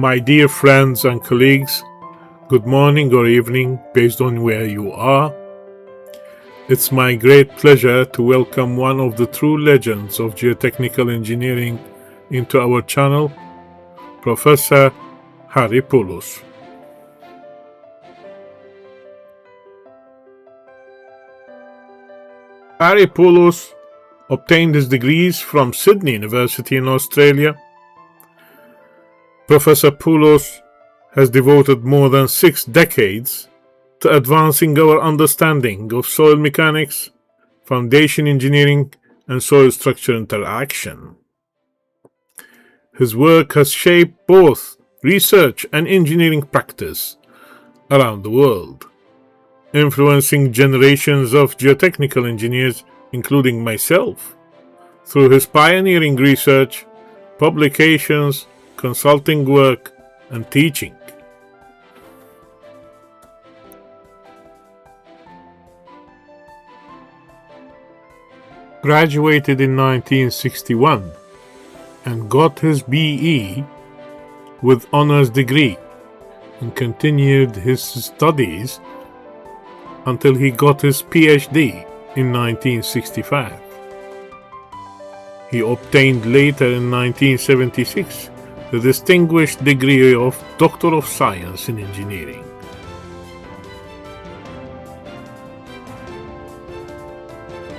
My dear friends and colleagues, good morning or evening based on where you are. It's my great pleasure to welcome one of the true legends of geotechnical engineering into our channel, Professor Harry Poulos. Harry Poulos obtained his degrees from Sydney University in Australia. Professor Poulos has devoted more than 6 decades to advancing our understanding of soil mechanics, foundation engineering, and soil structure interaction. His work has shaped both research and engineering practice around the world, influencing generations of geotechnical engineers, including myself, through his pioneering research, publications, consulting work, and teaching. Graduated in 1961 and got his BE with honors degree and continued his studies until he got his PhD in 1965. He obtained later in 1976 the distinguished degree of Doctor of Science in Engineering.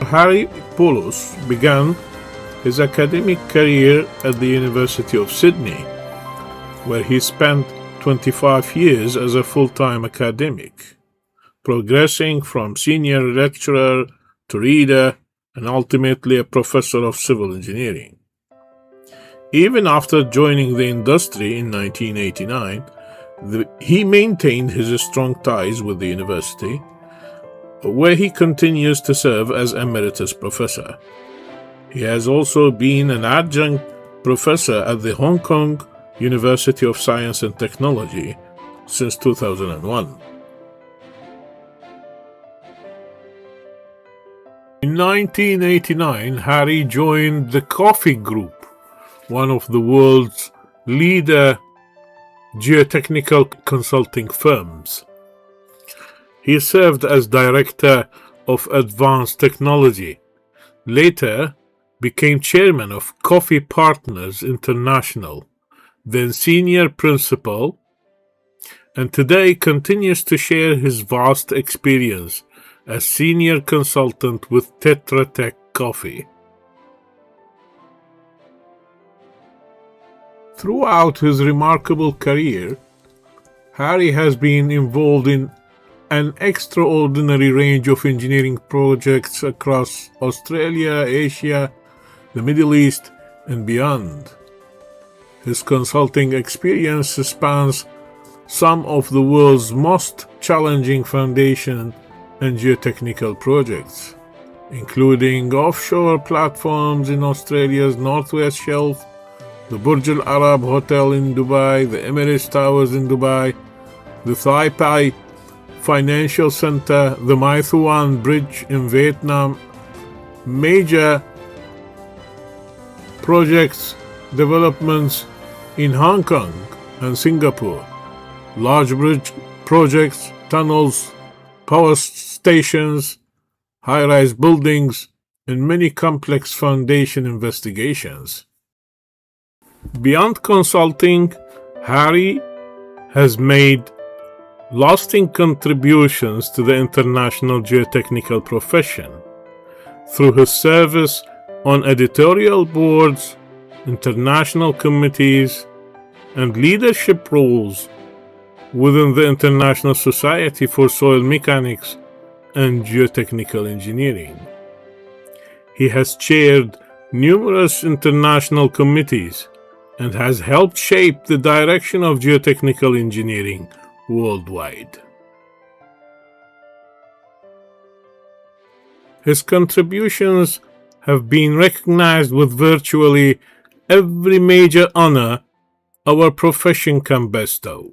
Harry Poulos began his academic career at the University of Sydney, where he spent 25 years as a full-time academic, progressing from senior lecturer to reader and ultimately a professor of civil engineering. Even after joining the industry in 1989, he maintained his strong ties with the university, where he continues to serve as emeritus professor. He has also been an adjunct professor at the Hong Kong University of Science and Technology since 2001. In 1989, Harry joined the Coffee Group, one of the world's leading geotechnical consulting firms. He served as Director of Advanced Technology, later became Chairman of Coffee Partners International, then Senior Principal, and today continues to share his vast experience as Senior Consultant with Tetra Tech Coffee. Throughout his remarkable career, Harry has been involved in an extraordinary range of engineering projects across Australia, Asia, the Middle East, and beyond. His consulting experience spans some of the world's most challenging foundation and geotechnical projects, including offshore platforms in Australia's Northwest Shelf, the Burj Al Arab Hotel in Dubai, the Emirates Towers in Dubai, the Thai Pai Financial Center, the Mai Thuan Bridge in Vietnam, major projects developments in Hong Kong and Singapore, large bridge projects, tunnels, power stations, high-rise buildings, and many complex foundation investigations. Beyond consulting, Harry has made lasting contributions to the international geotechnical profession through his service on editorial boards, international committees, and leadership roles within the International Society for Soil Mechanics and Geotechnical Engineering. He has chaired numerous international committees and has helped shape the direction of geotechnical engineering worldwide. His contributions have been recognized with virtually every major honor our profession can bestow.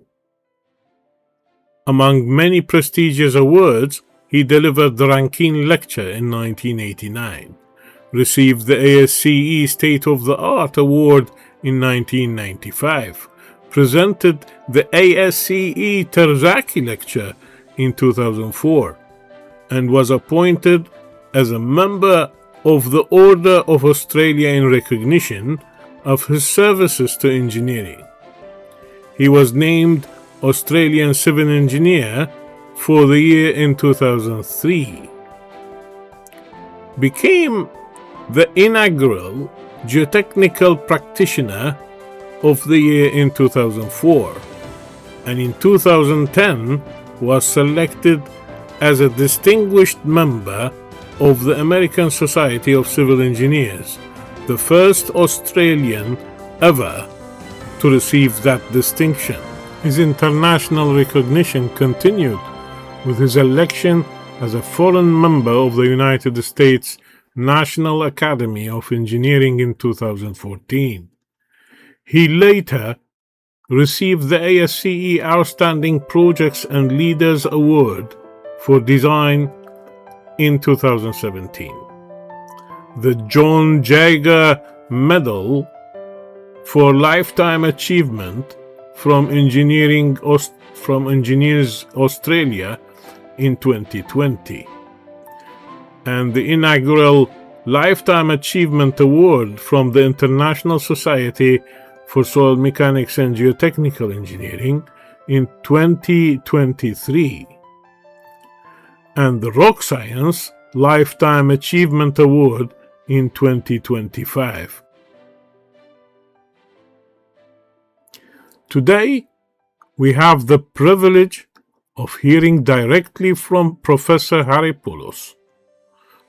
Among many prestigious awards, he delivered the Rankine Lecture in 1989, received the ASCE State of the Art Award in 1995, presented the ASCE Terzaki Lecture in 2004 and was appointed as a member of the Order of Australia in recognition of his services to engineering. He was named Australian Civil Engineer for the year in 2003. Became the inaugural Geotechnical Practitioner of the year in 2004, and in 2010 was selected as a distinguished member of the American Society of Civil Engineers, the first Australian ever to receive that distinction. His international recognition continued with his election as a foreign member of the United States National Academy of Engineering in 2014. He later received the ASCE Outstanding Projects and Leaders Award for Design in 2017. The John Jaeger Medal for Lifetime Achievement from Engineers Australia in 2020. And the inaugural Lifetime Achievement Award from the International Society for Soil Mechanics and Geotechnical Engineering in 2023, and the Rock Science Lifetime Achievement Award in 2025. Today, we have the privilege of hearing directly from Professor Harry Poulos,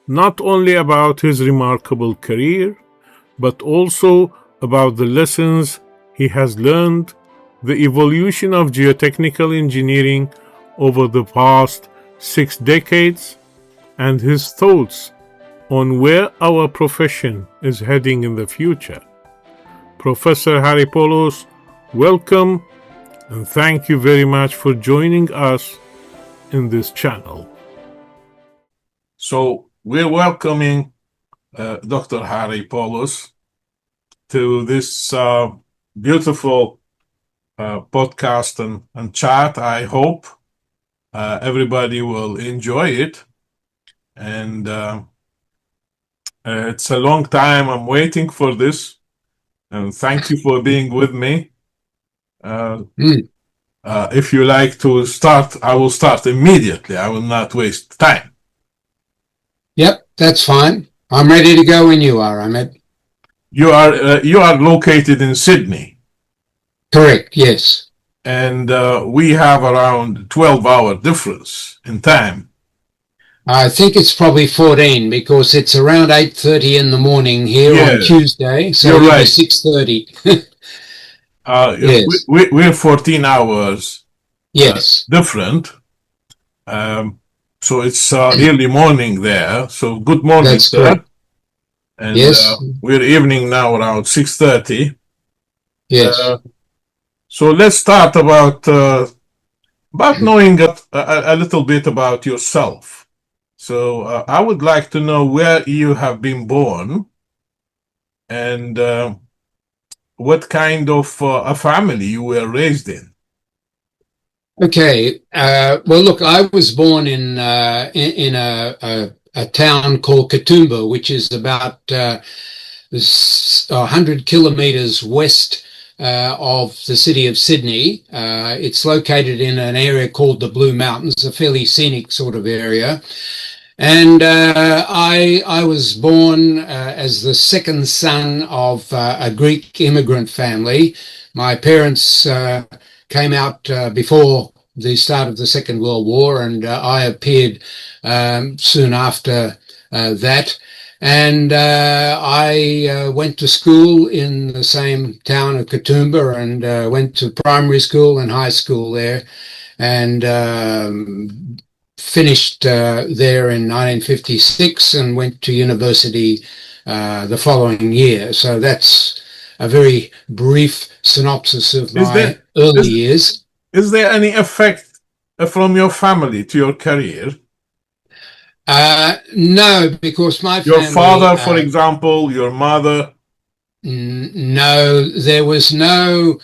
not only about his remarkable career, but also about the lessons he has learned, the evolution of geotechnical engineering over the past 6 decades, and his thoughts on where our profession is heading in the future. Professor Harry Poulos, welcome, and thank you very much for joining us in this channel. So we're welcoming Dr. Harry Poulos to this beautiful podcast and chat. I hope everybody will enjoy it. And it's a long time I'm waiting for this. And thank you for being with me. If you like to start, I will start immediately. I will not waste time. Yep, that's fine. I'm ready to go when you are, Ahmed. You are located in Sydney. Correct, yes. And we have around 12-hour difference in time. I think it's probably 14 because it's around 8:30 in the morning here on Tuesday, so it'll be 6:30. Yes. We're 14 hours different. So it's early morning there. So good morning, That's sir. correct. And yes. We're evening now around 6:30. Yes. So let's start about knowing a little bit about yourself. So I would like to know where you have been born and what kind of a family you were raised in. Okay. Well, look, I was born in a town called Katoomba, which is about 100 kilometers west of the city of Sydney. It's located in an area called the Blue Mountains, a fairly scenic sort of area. And I was born as the second son of a Greek immigrant family. My parents came out before the start of the Second World War, and I appeared soon after that. And I went to school in the same town of Katoomba and went to primary school and high school there, and finished there in 1956 and went to university the following year. So that's a very brief synopsis of my early years. Is there any effect from your family to your career? No, because my your family... Your father, for example, your mother? No, there was no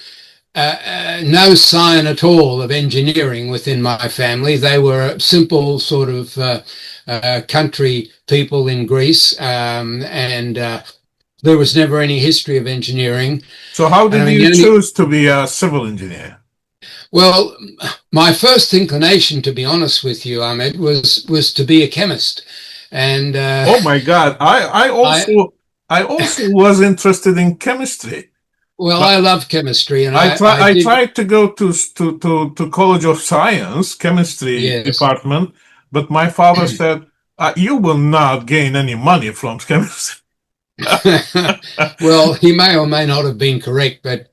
no sign at all of engineering within my family. They were simple sort of country people in Greece, and there was never any history of engineering. So how And I did mean, you choose to be a civil engineer? well, my first inclination, to be honest with you, Ahmed, was to be a chemist, and Oh my God. I I also was interested in chemistry. well, But I love chemistry, and I I did. tried to go to College of Science, chemistry Yes. department, but my father said, you will not gain any money from chemistry. Well, he may or may not have been correct, but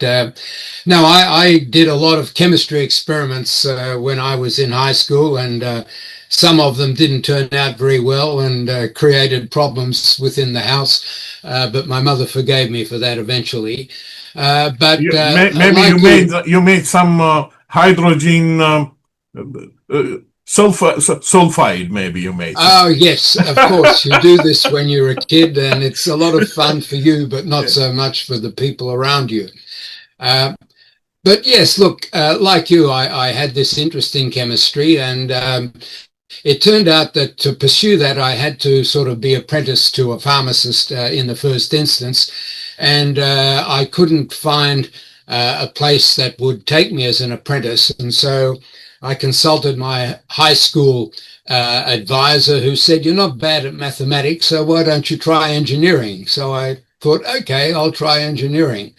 no, I did a lot of chemistry experiments when I was in high school, and some of them didn't turn out very well and created problems within the house. But my mother forgave me for that eventually. But Maybe like you, you made some hydrogen sulfide. Maybe you made some. oh yes, of course, you do this when you're a kid, and it's a lot of fun for you, but not Yeah. so much for the people around you. Uh, But yes, look, like you, I had this interest in chemistry, and it turned out that to pursue that, I had to sort of be apprenticed to a pharmacist in the first instance, and I couldn't find a place that would take me as an apprentice, and so I consulted my high school advisor, who said, "You're not bad at mathematics, so why don't you try engineering?" So I thought, okay, I'll try engineering.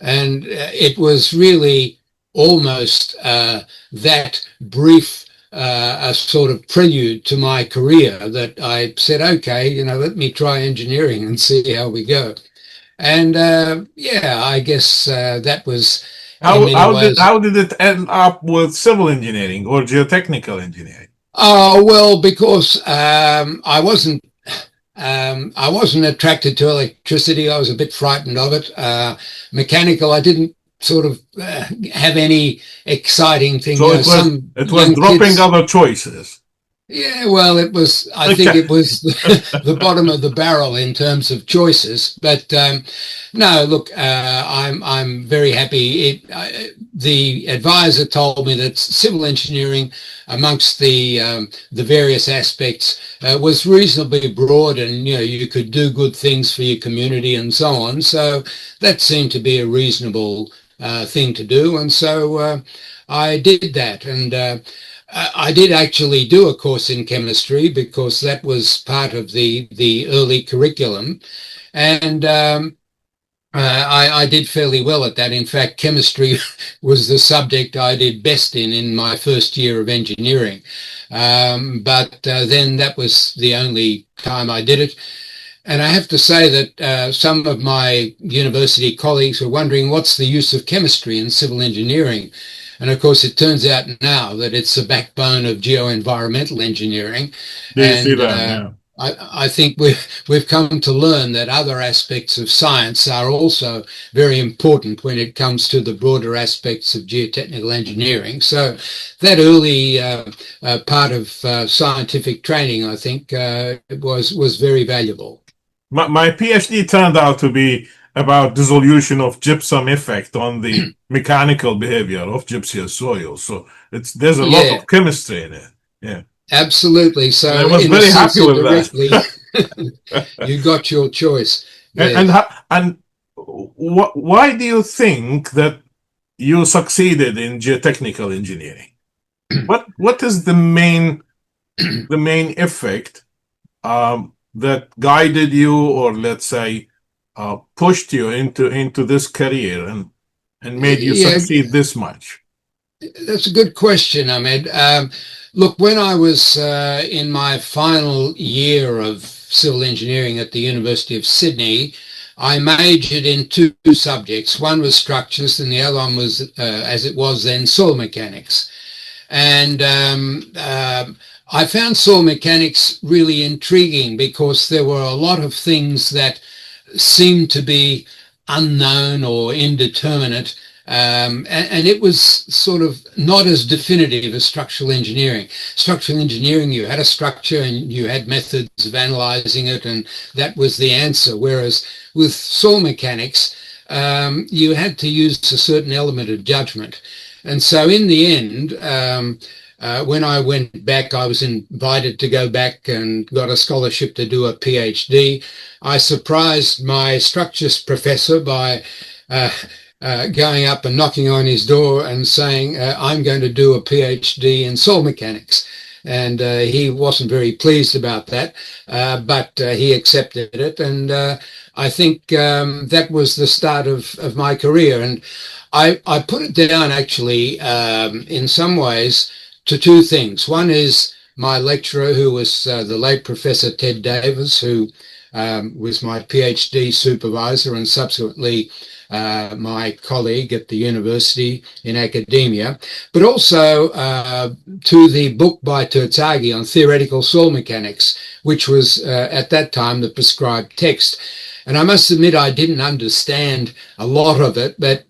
And it was really almost that brief a sort of prelude to my career that I said, okay, let me try engineering and see how we go. And yeah, I guess that was in many ways. How did it end up with civil engineering or geotechnical engineering? Oh, well, because I wasn't attracted to electricity. I was a bit frightened of it. Mechanical, I didn't sort of have any exciting thing. So Some it was young dropping kids. other choices. Yeah, well, it was. I think Okay. it was the bottom of the barrel in terms of choices. But no, look, I'm very happy. The advisor told me that civil engineering, amongst the various aspects, was reasonably broad, and you could do good things for your community and so on. So that seemed to be a reasonable thing to do, and so I did that, and. I did actually do a course in chemistry because that was part of the early curriculum, and I did fairly well at that. In fact, chemistry was the subject I did best in my first year of engineering. But then that was the only time I did it. And I have to say that some of my university colleagues were wondering what's the use of chemistry in civil engineering. And of course, it turns out now that it's the backbone of geoenvironmental engineering. Do you see And that? Yeah. I think we've come to learn that other aspects of science are also very important when it comes to the broader aspects of geotechnical engineering. So that early part of scientific training, I think, was very valuable. My PhD turned out to be about dissolution of gypsum effect on the mechanical behavior of gypsum soil. So there's a lot Yeah, of chemistry in it. Yeah. absolutely. And I So was in a very sense, happy with that. indirectly, you got your choice. And Yes. why do you think that you succeeded in geotechnical engineering? What is the main effect that guided you, or let's say pushed you into this career and made you Yeah, succeed this much? that's a good question, Ahmed. Look, when I was in my final year of civil engineering at the University of Sydney, I majored in two subjects. One was structures, and the other one was, as it was then, soil mechanics. And I found soil mechanics really intriguing because there were a lot of things that seemed to be unknown or indeterminate. And it was sort of not as definitive as structural engineering. Structural engineering, you had a structure and you had methods of analyzing it, and that was the answer. Whereas with soil mechanics, you had to use a certain element of judgment. And so in the end, when I went back, I was invited to go back and got a scholarship to do a PhD. I surprised my structures professor by going up and knocking on his door and saying, I'm going to do a PhD in soil mechanics. And he wasn't very pleased about that, but he accepted it. And I think that was the start of my career. And I put it down actually in some ways to two things. One is my lecturer, who was the late Professor Ted Davis, who was my PhD supervisor and subsequently my colleague at the university in academia, but also to the book by Tertaghi on theoretical soil mechanics, which was at that time the prescribed text. And I must admit, I didn't understand a lot of it, but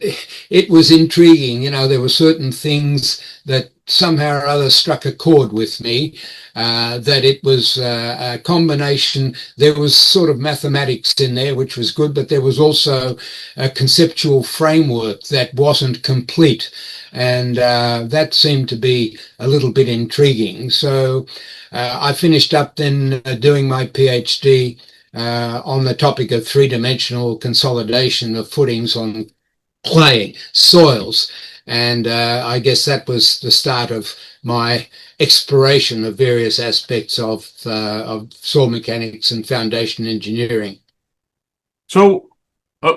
it was intriguing. You know, there were certain things that somehow or other struck a chord with me, that it was a combination. There was sort of mathematics in there, which was good, but there was also a conceptual framework that wasn't complete. And that seemed to be a little bit intriguing. So I finished up then doing my PhD on the topic of three-dimensional consolidation of footings on clay soils. And I guess that was the start of my exploration of various aspects of soil mechanics and foundation engineering. So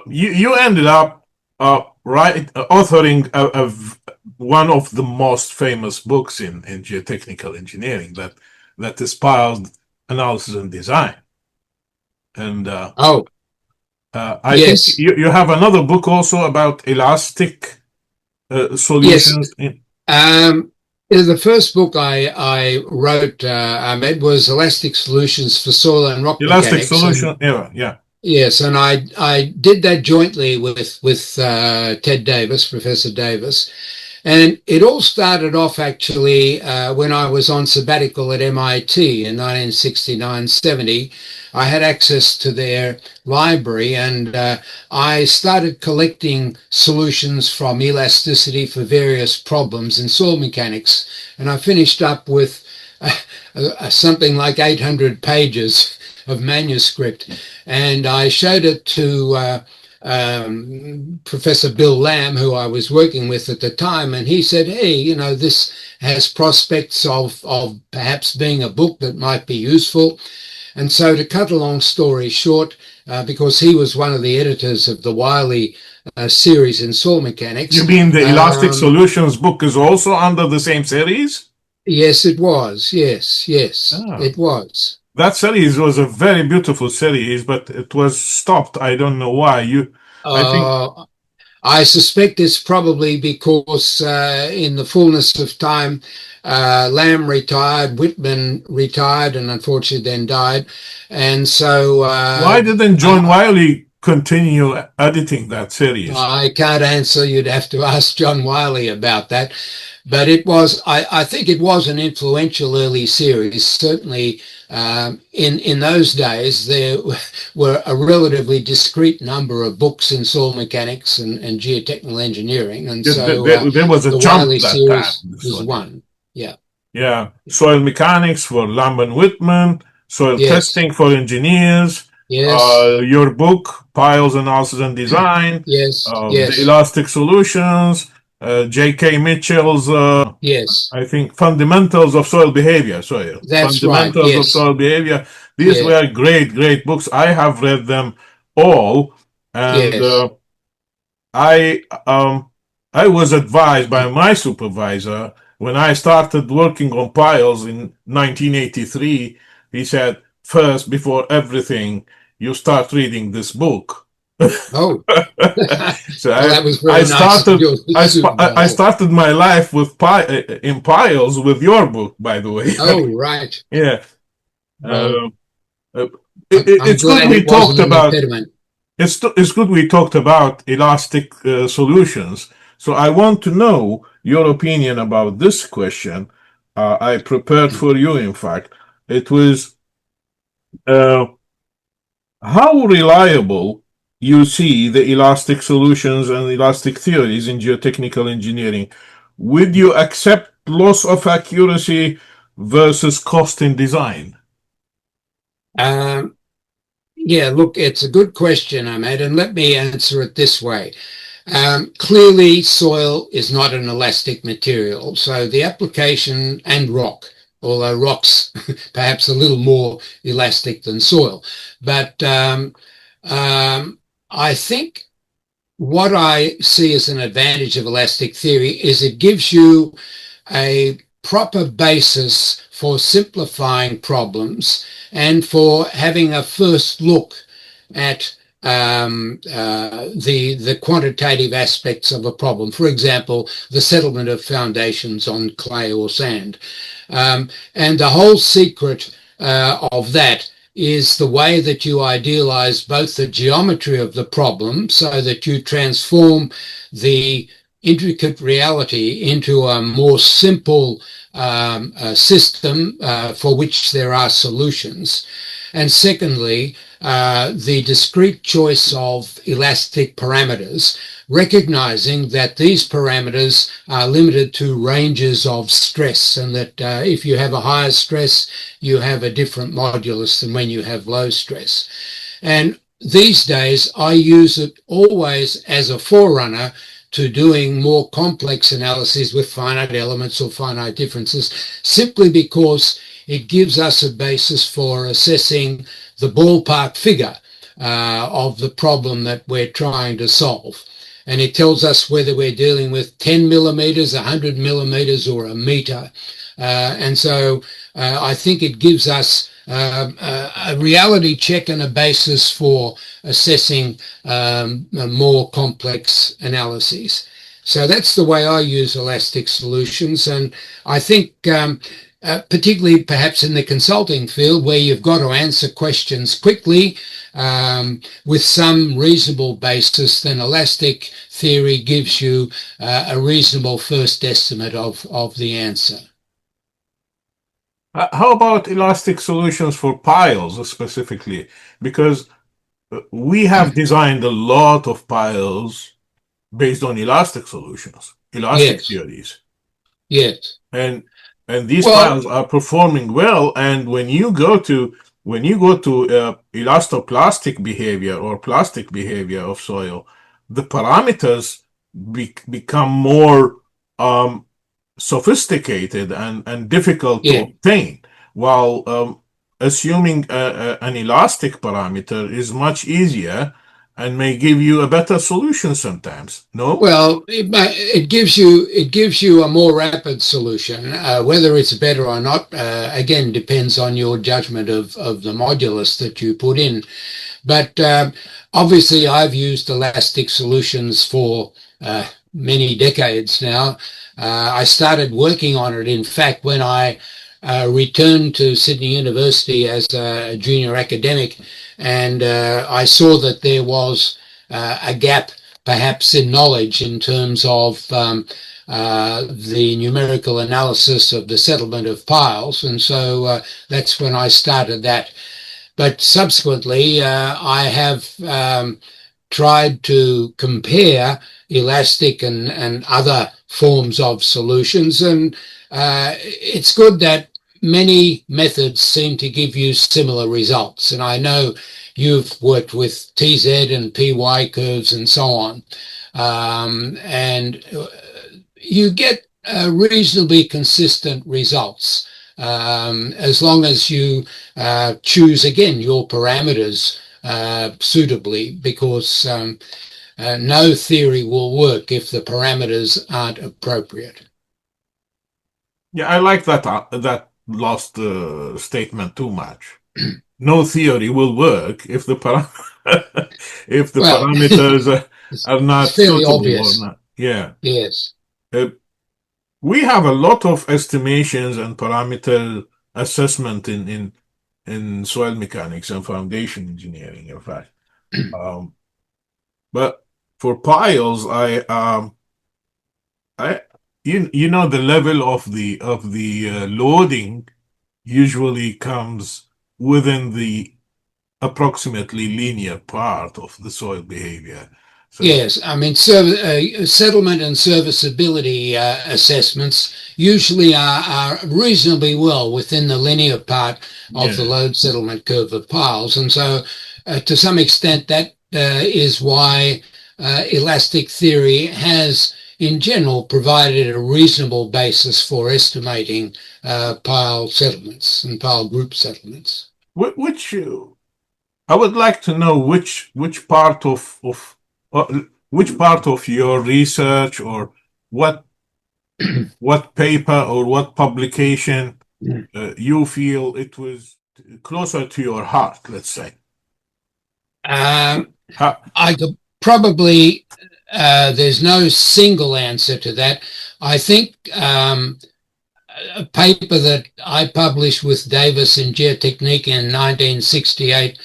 you ended up authoring one of the most famous books in geotechnical engineering, that is piles analysis and design. And Oh, I think yes, you have another book also about elastic yes. solutions. Um, the first book I wrote, Ahmed, was Elastic Solutions for Soil and Rock Elastic Mechanics. And solution, yeah. yes, and I did that jointly with Ted Davis, Professor Davis, and it all started off actually when I was on sabbatical at MIT in 1969-70. I had access to their library, and I started collecting solutions from elasticity for various problems in soil mechanics, and I finished up with something like 800 pages of manuscript, and I showed it to Professor Bill Lamb, who I was working with at the time, and he said, "Hey, you know, this has prospects of perhaps being a book that might be useful." And so, to cut a long story short, because he was one of the editors of the Wiley series in soil You mechanics, mean the Elastic Solutions book is also under the same series? yes, it was. Yes, Ah. it was. That series was a very beautiful series, but it was stopped. I don't know why. I think, Uh, I suspect it's probably because in the fullness of time, Lamb retired, Whitman retired, and unfortunately then died. And so why didn't John Wiley continue editing that series? I can't answer. You'd have to ask John Wiley about that. But I think it was an influential early series. Certainly, in those days, there were a relatively discrete number of books in soil mechanics and geotechnical engineering, and so There was a the jump Wiley that time. series was one. Yeah. Yeah, soil mechanics for Lamb and Whitman, soil Yes. testing for engineers, Yes. your book, Piles, Analysis and Design, Yes. the Yes. Elastic Solutions, J.K. Mitchell's, Yes. I think, Fundamentals of Soil Behavior. Sorry, That's right. Fundamentals of Yes. Soil Behavior. These Yeah. were great, great books. I have read them all, and Yes. I I was advised by my supervisor when I started working on piles in 1983. He said, first, before everything, you start reading this book. Oh, So well, that was I very nice of started your I supervisor. started my life with in piles with your book, by the way. Oh, right. Yeah, Well, uh, uh, I'm it's good glad we it wasn't talked an about impediment. it's good we talked about elastic solutions. So I want to know your opinion about this question. I prepared for you, in fact. It was uh, how reliable you see the elastic solutions and elastic theories in geotechnical engineering, would you accept loss of accuracy versus cost in design? Um, yeah, look, it's a good question, Ahmed, and let me answer it this way. Clearly, soil is not an elastic material, so the application and rock, although rock's perhaps a little more elastic than soil. But I think what I see as an advantage of elastic theory is it gives you a proper basis for simplifying problems and for having a first look at the quantitative aspects of a problem. For example, the settlement of foundations on clay or sand. And the whole secret of that is the way that you idealize both the geometry of the problem so that you transform the intricate reality into a more simple system for which there are solutions. And secondly, the discrete choice of elastic parameters, recognizing that these parameters are limited to ranges of stress, and that if you have a higher stress, you have a different modulus than when you have low stress. And these days, I use it always as a forerunner to doing more complex analyses with finite elements or finite differences, simply because it gives us a basis for assessing the ballpark figure of the problem that we're trying to solve. And it tells us whether we're dealing with 10 millimeters, 100 millimeters, or a meter. And so I think it gives us a reality check and a basis for assessing more complex analyses. So that's the way I use elastic solutions. And I think particularly perhaps in the consulting field where you've got to answer questions quickly with some reasonable basis, then elastic theory gives you a reasonable first estimate of the answer. How about elastic solutions for piles specifically? Because we have designed a lot of piles based on elastic solutions, elastic Yes, theories. yes. and and these Well, piles are performing well. And when you go to elastoplastic behavior or plastic behavior of soil, the parameters become more um, sophisticated and difficult to yeah. obtain, while assuming an elastic parameter is much easier and may give you a better solution sometimes. No? Well, it gives you a more rapid solution. Whether it's better or not, again, depends on your judgment of the modulus that you put in. But obviously, I've used elastic solutions for many decades now. I started working on it, in fact, when I returned to Sydney University as a junior academic, and I saw that there was a gap perhaps in knowledge in terms of the numerical analysis of the settlement of piles. And so that's when I started that. But subsequently, I have tried to compare elastic and other forms of solutions. And it's good that many methods seem to give you similar results. And I know you've worked with TZ and PY curves and so on. And you get reasonably consistent results as long as you choose again your parameters suitably, because no theory will work if the parameters aren't appropriate. Yeah, I like that last statement too much. No theory will work if the if the Well, parameters it's, are it's not fairly suitable or obvious. not. Yeah. Yes. Uh, we have a lot of estimations and parameter assessment in soil mechanics and foundation engineering, in fact. Um, but for piles, I you know the level of the loading usually comes within the approximately linear part of the soil behavior. So, Yes, I mean, settlement and serviceability assessments usually are reasonably well within the linear part of the yeah. load settlement curve of piles. And so, to some extent, that is why elastic theory has, in general, provided a reasonable basis for estimating pile settlements and pile group settlements. Which I would like to know which part of uh, which part of your research or what what paper or what publication you feel it was closer to your heart, let's say. Um, How, I could probably, there's no single answer to that. I think a paper that I published with Davis in Geotechnique in 1968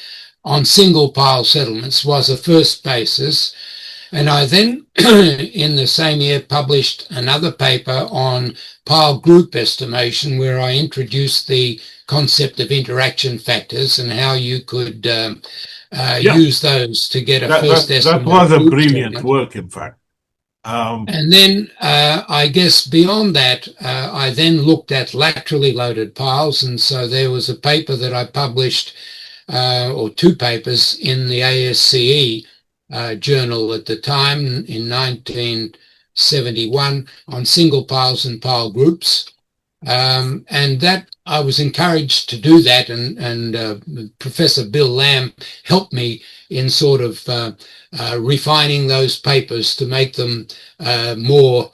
on single pile settlements was a first basis. And I then, in the same year, published another paper on pile group estimation, where I introduced the concept of interaction factors and how you could yeah, use those to get a that, first that estimate was of a group brilliant settlement. work, in fact. And then I guess beyond that, I then looked at laterally loaded piles. And so there was a paper that I published, or two papers in the ASCE journal at the time in 1971 on single piles and pile groups. And that I was encouraged to do that, and Professor Bill Lamb helped me in sort of refining those papers to make them more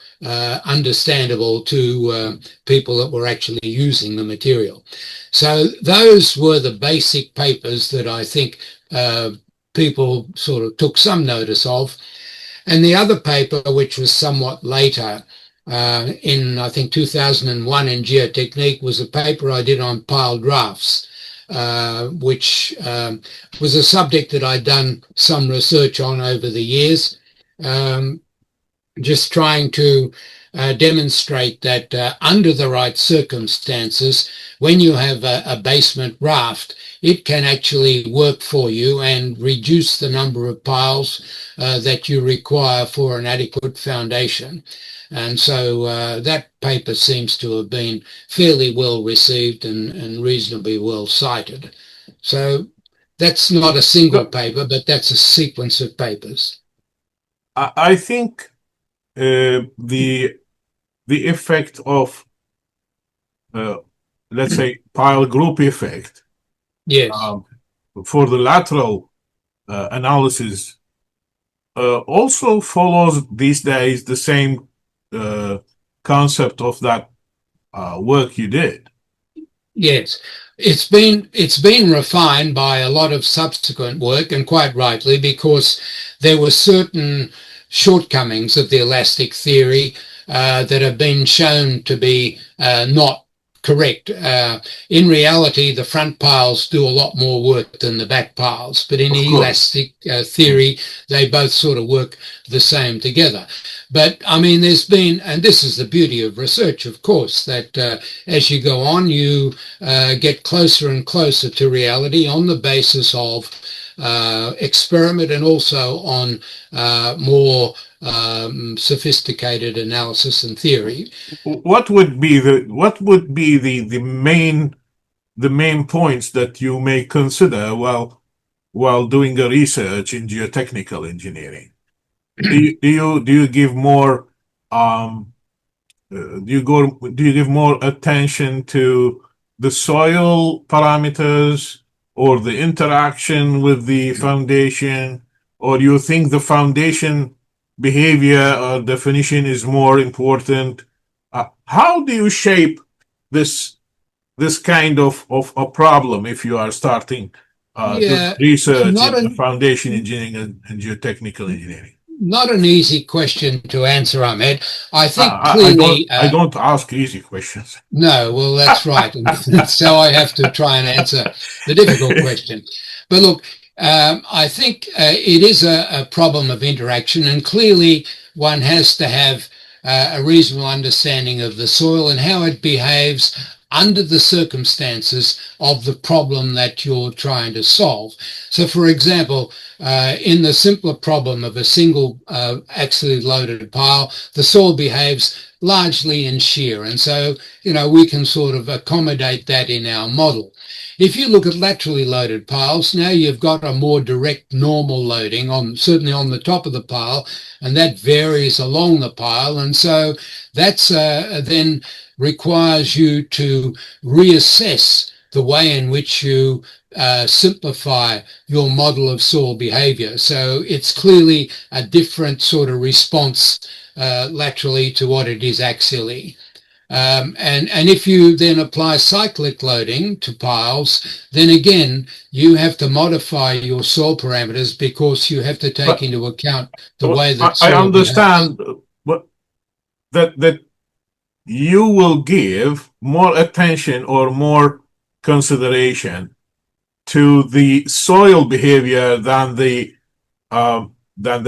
understandable to people that were actually using the material. So those were the basic papers that I think people sort of took some notice of. And the other paper, which was somewhat later, in I think 2001 in Geotechnique, was a paper I did on pile drafts, which was a subject that I'd done some research on over the years. Um, just trying to demonstrate that under the right circumstances, when you have a basement raft, it can actually work for you and reduce the number of piles that you require for an adequate foundation. And so that paper seems to have been fairly well received and reasonably well cited. So that's not a single So paper, but that's a sequence of papers. I think the effect of uh, let's say pile group effect Yes. um, for the lateral analysis also follows these days the same uh, concept of that work you did. Yes, it's been refined by a lot of subsequent work, and quite rightly, because there were certain shortcomings of the elastic theory that have been shown to be not correct. In reality, the front piles do a lot more work than the back piles, but in Of course. elastic theory, they both sort of work the same together. But I mean, there's been, and this is the beauty of research, of course, that as you go on, you get closer and closer to reality on the basis of experiment and also on more sophisticated analysis and theory. What would be the main points that you may consider while doing a research in geotechnical engineering? Do you give more um, do you give more attention to the soil parameters or the interaction with the foundation, or do you think the foundation behavior or definition is more important? How do you shape this this kind of a problem if you are starting doing Yeah, research not in an foundation engineering and geotechnical engineering? not an easy question to answer, Ahmed. I I, think I I don't clearly. I don't ask easy questions. No, well, that's right. And so I have to try and answer the difficult question. But look, I think it is a problem of interaction, and clearly one has to have a reasonable understanding of the soil and how it behaves under the circumstances of the problem that you're trying to solve. So, for example, in the simpler problem of a single axially loaded pile, the soil behaves largely in shear. And so, we can sort of accommodate that in our model. If you look at laterally loaded piles, now you've got a more direct normal loading certainly on the top of the pile, and that varies along the pile. And so that's then requires you to reassess the way in which you simplify your model of soil behavior. So it's clearly a different sort of response laterally to what it is axially. And if you then apply cyclic loading to piles, then again, you have to modify your soil parameters because you have to take But into account the way that I soil behaves. understand that you will give more attention or more consideration to the soil behavior than the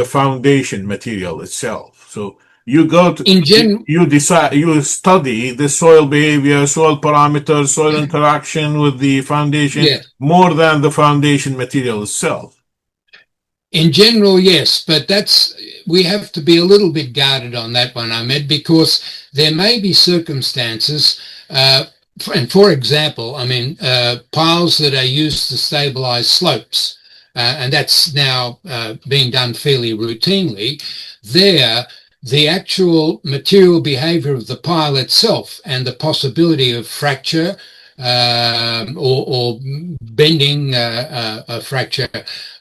foundation material itself. So you go to In gen, you study the soil behavior, soil parameters, soil interaction with the foundation yes. more than the foundation material itself. In general, yes, but we have to be a little bit guarded on that one, Ahmed, because there may be circumstances, and for example, piles that are used to stabilize slopes, and that's now being done fairly routinely. The actual material behavior of the pile itself and the possibility of fracture or bending a fracture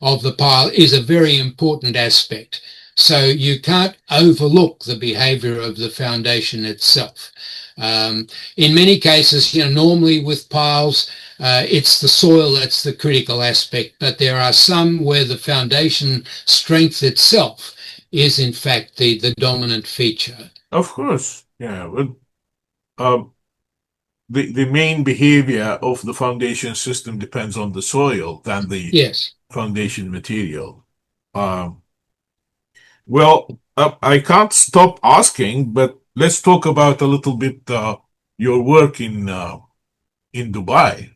of the pile is a very important aspect. So you can't overlook the behavior of the foundation itself. In many cases, normally with piles, it's the soil that's the critical aspect, but there are some where the foundation strength itself is in fact the dominant feature. Of course, yeah. Well, the main behavior of the foundation system depends on the soil than the Yes. foundation material. Um, I can't stop asking, but let's talk about a little bit your work in Dubai.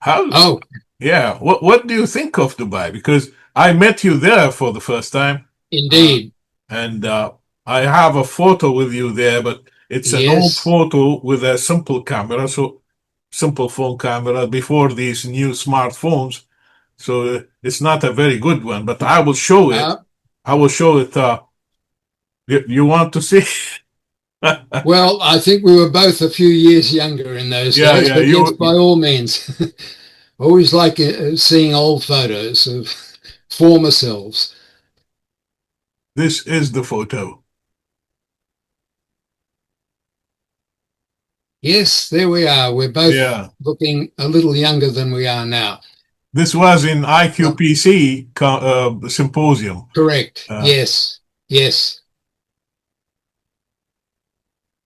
How? Oh, Yeah. What do you think of Dubai? Because I met you there for the first time, uh, indeed. and I have a photo with you there, but it's an old Yes. photo with a simple camera, so simple phone camera before these new smartphones. So it's not a very good one, but I will show it. Uh, I will show it. You want to see? well, I think we were both a few years younger in those Yeah, days, yeah. but yes, by all means. Always like seeing old photos of former selves. This is the photo. Yes, there we are. We're both Yeah. looking a little younger than we are now. This was in Well, IQPC symposium. correct. Uh, Yes. Yes.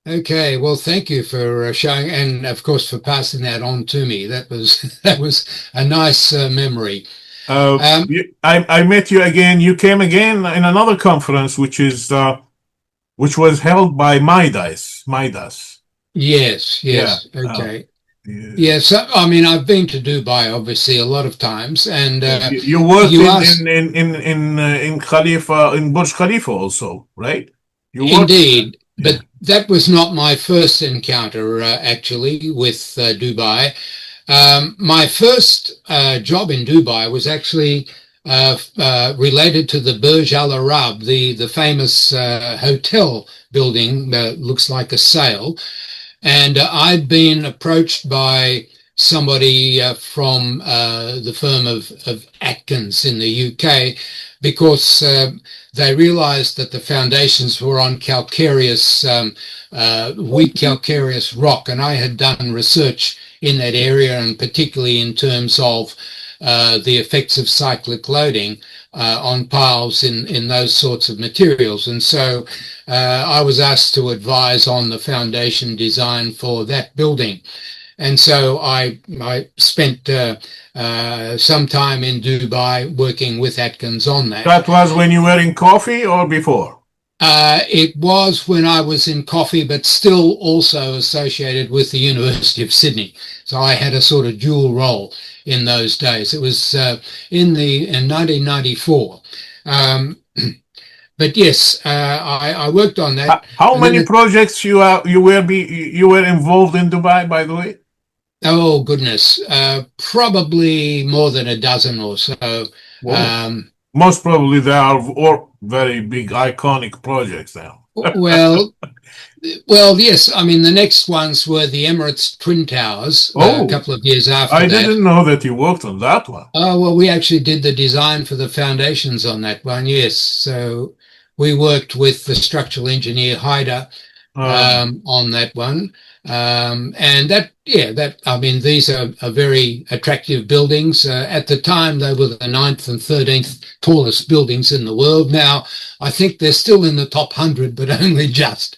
Okay. Well, thank you for showing, and of course for passing that on to me. That was that was a nice memory. Um, I met you again. You came again in another conference, which was held by Midas. yes. Yeah. Yes. Okay. Yeah. Yes. I've been to Dubai obviously a lot of times, and You worked you asked. in Khalifa in Burj Khalifa also, right? You worked. Indeed, Yeah. but that was not my first encounter actually with Dubai. My first job in Dubai was actually related to the Burj Al Arab, the famous hotel building that looks like a sail. And I'd been approached by somebody from the firm of Atkins in the UK because they realized that the foundations were on calcareous, weak calcareous rock. And I had done research in that area, and particularly in terms of the effects of cyclic loading on piles in those sorts of materials. And so I was asked to advise on the foundation design for that building. And so I spent some time in Dubai working with Atkins on that. That was when you were in coffee or before? It was when I was in coffee, but still also associated with the University of Sydney. So I had a sort of dual role in those days. It was in 1994. Um, but yes, I worked on that, How and then many projects you were involved in Dubai, by the way? oh goodness, probably more than a dozen or so. Whoa. Um, Most probably they are all very big, iconic projects now. well, Well, yes. I mean, the next ones were the Emirates Twin Towers a Oh, couple of years after I that. didn't know that you worked on that one. Oh, well, we actually did the design for the foundations on that one, yes. So we worked with the structural engineer Haider Uh, on that one. And that, yeah, I mean, these are very attractive buildings. At the time, they were the ninth and 13th tallest buildings in the world. Now, I think they're still in the top 100, but only just.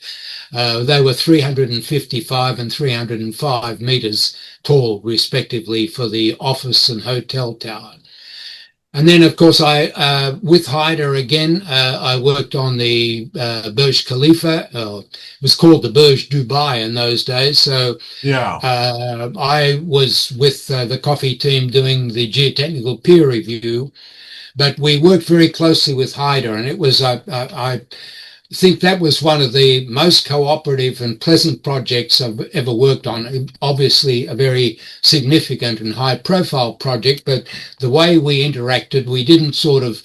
They were 355 and 305 meters tall, respectively, for the office and hotel tower. And then, of course, with Haider again, I worked on the Burj Khalifa. It was called the Burj Dubai in those days. So yeah. I was with the coffee team doing the geotechnical peer review, but we worked very closely with Haider, and it was I think that was one of the most cooperative and pleasant projects I've ever worked on. Obviously, a very significant and high profile project, but the way we interacted, we didn't sort of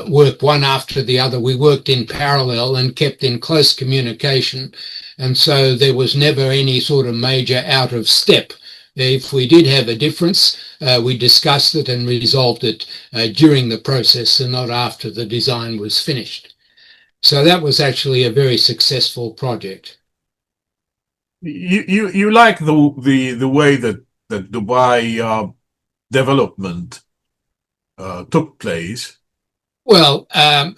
work one after the other. We worked in parallel and kept in close communication. And so there was never any sort of major out of step. If we did have a difference, we discussed it and resolved it during the process and not after the design was finished. So that was actually a very successful project. You like the way that Dubai development took place. Well, I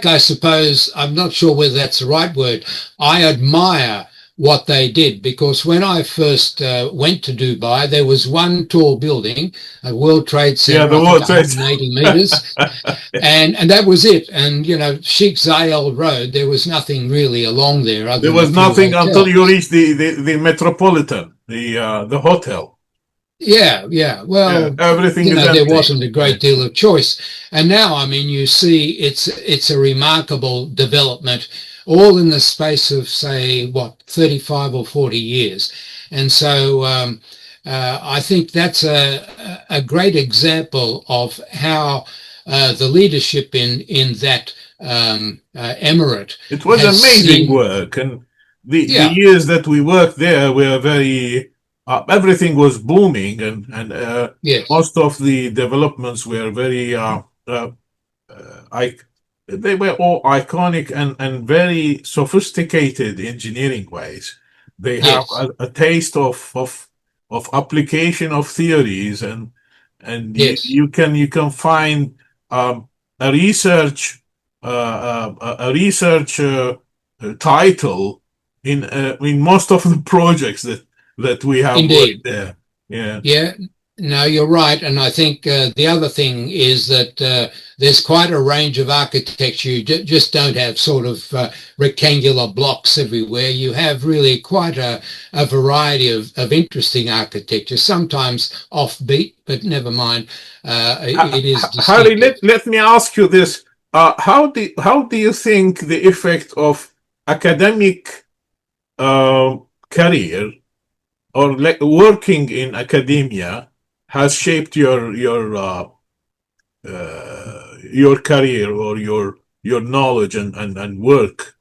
I suppose, I'm not sure whether that's the right word. I admire what they did because when I first went to Dubai, there was one tall building, a World Trade Yeah, Center, the I think World Trade. 180 meters, and that was it. And you know, Sheikh Zayed Road, there was nothing really along there other There than a was few nothing until you hotels. reached the Metropolitan, the hotel. Yeah, yeah. Yeah, Well, everything you is know, there empty. wasn't a Yeah. great deal of choice. And now, I mean, you see it's a remarkable development all in the space of, say, what, 35 or 40 years. And so I think that's a great example of how the leadership in that emirate It was has amazing seen, work, and the yeah, years that we worked there were very. Everything was booming, and yes, most of the developments were very I, they were all iconic and very sophisticated engineering ways. They have yes, a taste of application of theories, and yes, you can find um, a research a research title in most of the projects that we have worked indeed. there. Yeah. Yeah, no, you're right. And I think the other thing is that there's quite a range of architecture. You just don't have sort of rectangular blocks everywhere. You have really quite a variety of interesting architecture, sometimes offbeat, but never mind. It is Harry, distinctive. let me ask you this. How do you think the effect of academic career or working in academia has shaped your career or your knowledge and work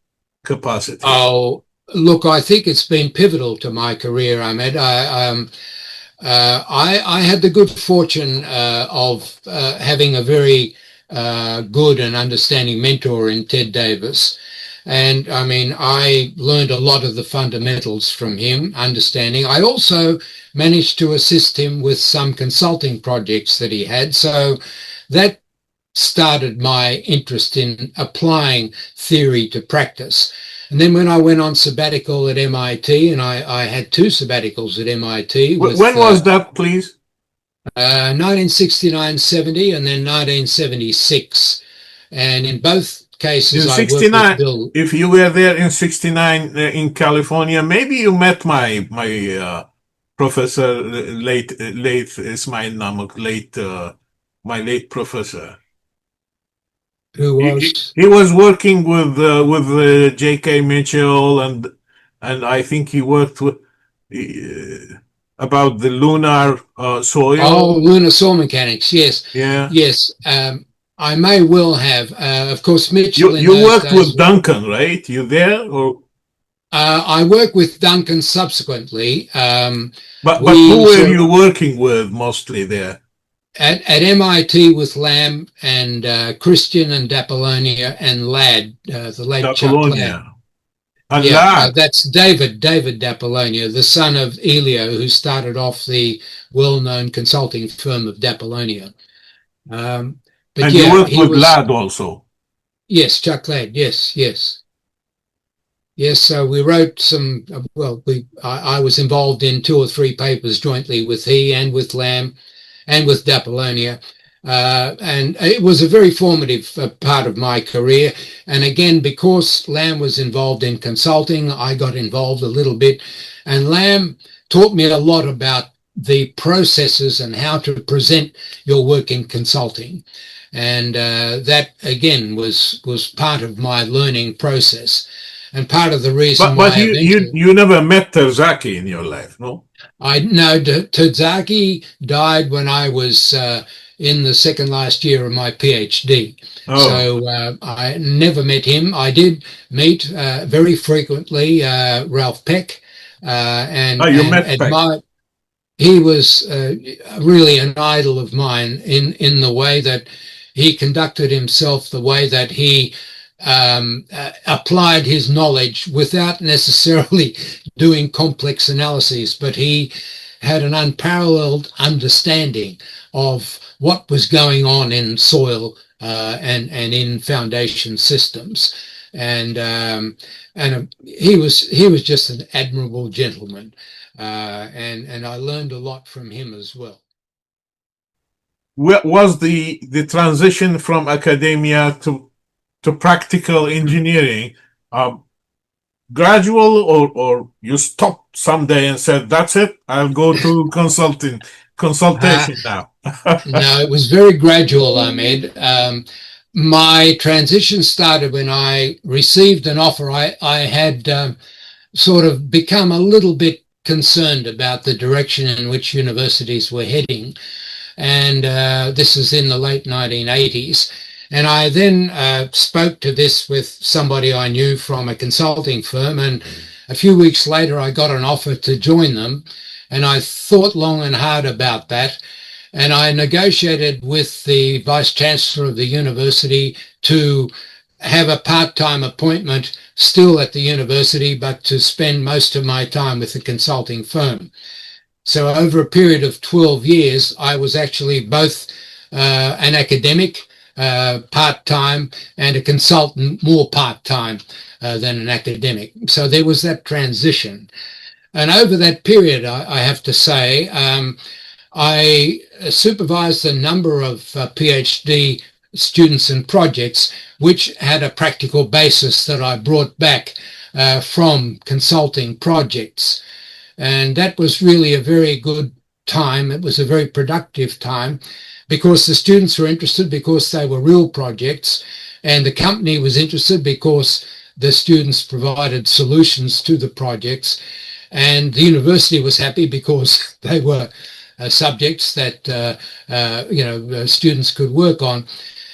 capacity? Oh, look, I think it's been pivotal to my career, Ahmed. I had the good fortune of having a very good and understanding mentor in Ted Davis. And I mean, I learned a lot of the fundamentals from him, understanding. I also managed to assist him with some consulting projects that he had. So that started my interest in applying theory to practice. And then when I went on sabbatical at MIT, and I had two sabbaticals at MIT with When was that, please? 1969-70 and then 1976. And in both cases, In I worked with 69, Bill. if you were there in 69 in California, maybe you met my professor, late Ismail Namak, my late professor. Who was? He was working with J.K. Mitchell, and I think he worked with about the lunar Oh, soil. lunar soil mechanics. Yes, Yeah, yes. I may well have. Of course, Mitchell in you those worked days. with Duncan, right? You there or I worked with Duncan subsequently. but who We were sort of you working with mostly there? at MIT with Lamb and Christian and D'Apollonia and Ladd, the late Chuck Ladd. Apollonia and Yeah, Lad. that's David D'Apollonia, the son of Elio, who started off the well-known consulting firm of D'Apollonia. Um, but And you yeah, worked he with was, Lad also. yes, Chuck Ladd, yes, yes. Yes, so we wrote some, well, I was involved in two or three papers jointly with he and with Lamb and with D'Apollonia. And it was a very formative part of my career. And again, because Lamb was involved in consulting, I got involved a little bit. And Lamb taught me a lot about the processes and how to present your work in consulting. And that, again, was part of my learning process. And part of the reason But why you eventually you never met Terzaki in your life, no? I know Tadzaki died when I was in the second last year of my PhD. Oh, So I never met him. I did meet very frequently Ralph Peck you and met Peck. admired. He was really an idol of mine in the way that he conducted himself, the way that he applied his knowledge without necessarily doing complex analyses, but he had an unparalleled understanding of what was going on in soil and in foundation systems. And he was just an admirable gentleman, and I learned a lot from him as well. Was the transition from academia to practical engineering um, gradual, or you stopped someday and said, "That's it, I'll go to Uh, consultation now"? no, it was very gradual, Ahmed. My transition started when I received an offer. I had sort of become a little bit concerned about the direction in which universities were heading. And this is in the late 1980s. And I then spoke to this with somebody I knew from a consulting firm. And a few weeks later, I got an offer to join them. And I thought long and hard about that. And I negotiated with the vice chancellor of the university to have a part-time appointment still at the university, but to spend most of my time with the consulting firm. So over a period of 12 years, I was actually both an academic part-time and a consultant more part-time than an academic. So there was that transition. And over that period, I have to say, I supervised a number of PhD students and projects which had a practical basis that I brought back from consulting projects. And that was really a very good time. It was a very productive time because the students were interested because they were real projects, and the company was interested because the students provided solutions to the projects, and the university was happy because they were subjects that students could work on.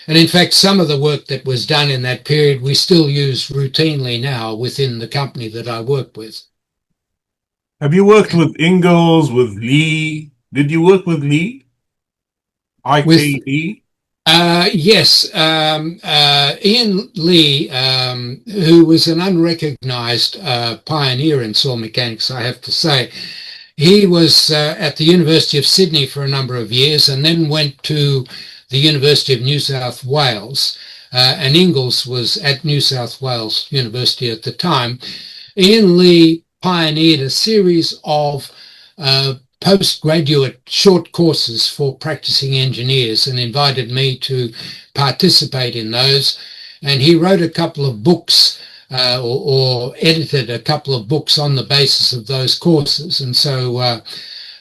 And in fact, some of the work that was done in that period we still use routinely now within the company that I work with. Have you worked with Ingalls, with Lee? Did you work with Lee? With IKE? Yes, Ian Lee, who was an unrecognized pioneer in soil mechanics, I have to say. He was at the University of Sydney for a number of years and then went to the University of New South Wales. And Ingalls was at New South Wales University at the time. Ian Lee pioneered a series of postgraduate short courses for practicing engineers and invited me to participate in those. And he wrote a couple of books or edited a couple of books on the basis of those courses. And so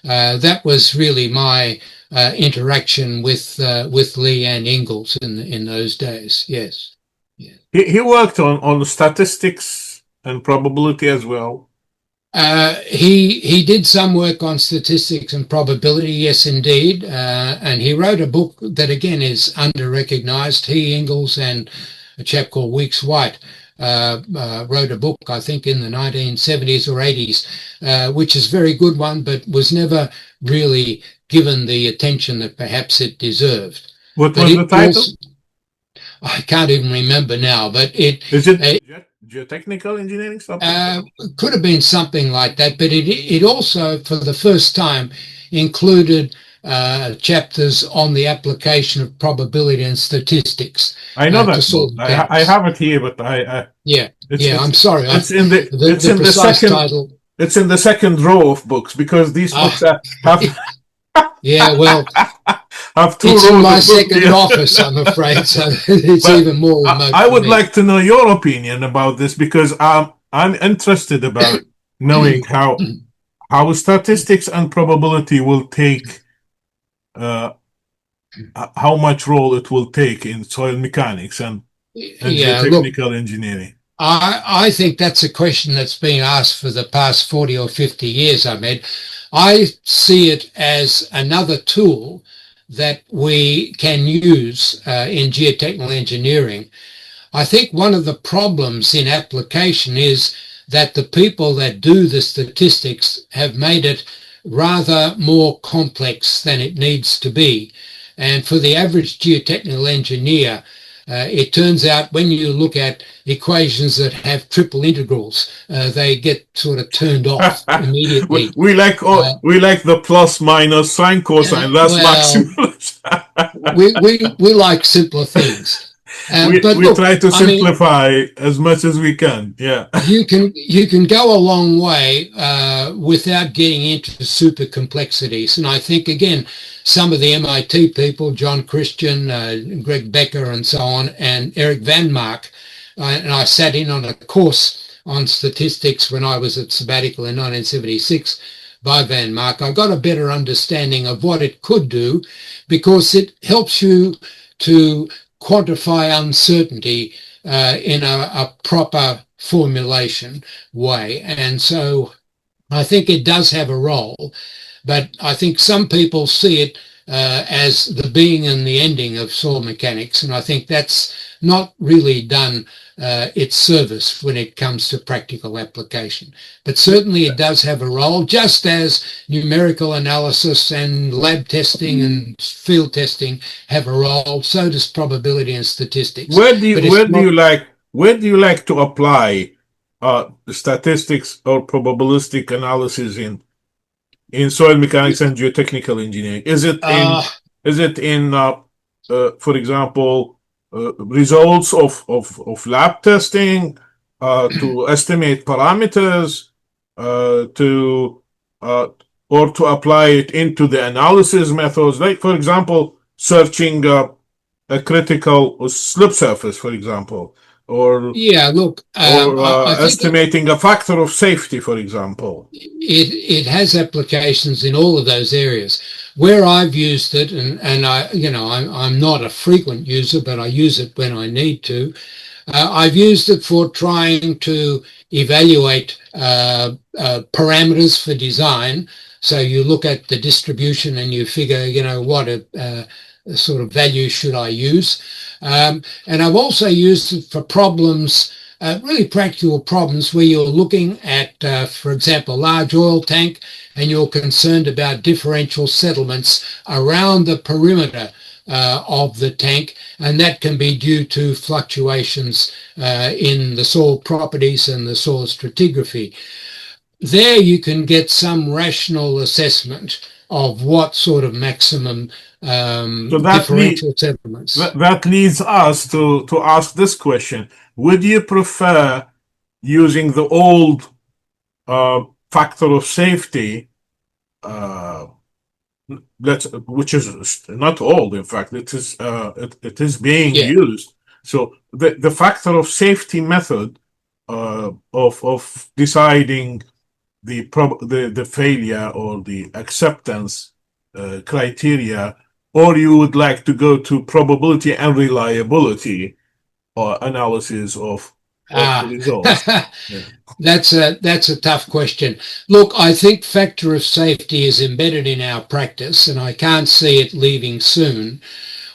that was really my interaction with Lee and Ingalls in those days. Yes. Yeah. He worked on statistics and probability as well. He did some work on statistics and probability, yes, indeed, and he wrote a book that again is under-recognized. He, Ingalls, and a chap called Weeks White wrote a book, I think, in the 1970s or 80s, which is a very good one, but was never really given the attention that perhaps it deserved. What was the title? I can't even remember now, but it is it geotechnical engineering, something? Could have been something like that, but it also, for the first time, included chapters on the application of probability and statistics. I know that book. I have it here, but I'm sorry. It's in the second title. It's in the second row of books because these books have. Yeah, well, it's in my second office, I'm afraid, so it's even more remote. I would like to know your opinion about this because I'm interested about knowing how statistics and probability will take, how much role it will take in soil mechanics and geotechnical engineering. I think that's a question that's been asked for the past 40 or 50 years, Ahmed. I see it as another tool that we can use in geotechnical engineering. I think one of the problems in application is that the people that do the statistics have made it rather more complex than it needs to be. And for the average geotechnical engineer, it turns out when you look at equations that have triple integrals, they get sort of turned off immediately. we like the plus, minus, sine, cosine. That's maximum. we like simpler things. But we try to simplify as much as we can. Yeah, you can go a long way without getting into super complexities. And I think again, some of the MIT people, John Christian, Greg Becker, and so on, and Eric Van Mark, and I sat in on a course on statistics when I was at sabbatical in 1976 by Van Mark. I got a better understanding of what it could do because it helps you to quantify uncertainty in a proper formulation way. And so I think it does have a role, but I think some people see it as the beginning and the ending of soil mechanics, and I think that's not really done its service when it comes to practical application. But certainly it does have a role, just as numerical analysis and lab testing and field testing have a role, so does probability and statistics. Where do you like to apply statistics or probabilistic analysis in soil mechanics and geotechnical engineering? Is it in for example, results of lab testing to estimate parameters, or to apply it into the analysis methods, like for example, searching a critical slip surface, for example, or estimating a factor of safety, for example. It has applications in all of those areas. Where I've used it, and I'm not a frequent user, but I use it when I need to. I've used it for trying to evaluate parameters for design. So you look at the distribution and you figure, what sort of value should I use. And I've also used it for problems, really practical problems where you're looking at, for example, large oil tank, and you're concerned about differential settlements around the perimeter of the tank, and that can be due to fluctuations in the soil properties and the soil stratigraphy. There you can get some rational assessment of what sort of maximum differential settlements. That leads us to ask this question. Would you prefer using the old factor of safety uh, which is not old. In fact, it is being Yeah. used. So the factor of safety method of deciding the failure or the acceptance criteria, or you would like to go to probability and reliability or analysis of the Ah, results. Yeah. that's a tough question. Look, I think factor of safety is embedded in our practice, and I can't see it leaving soon.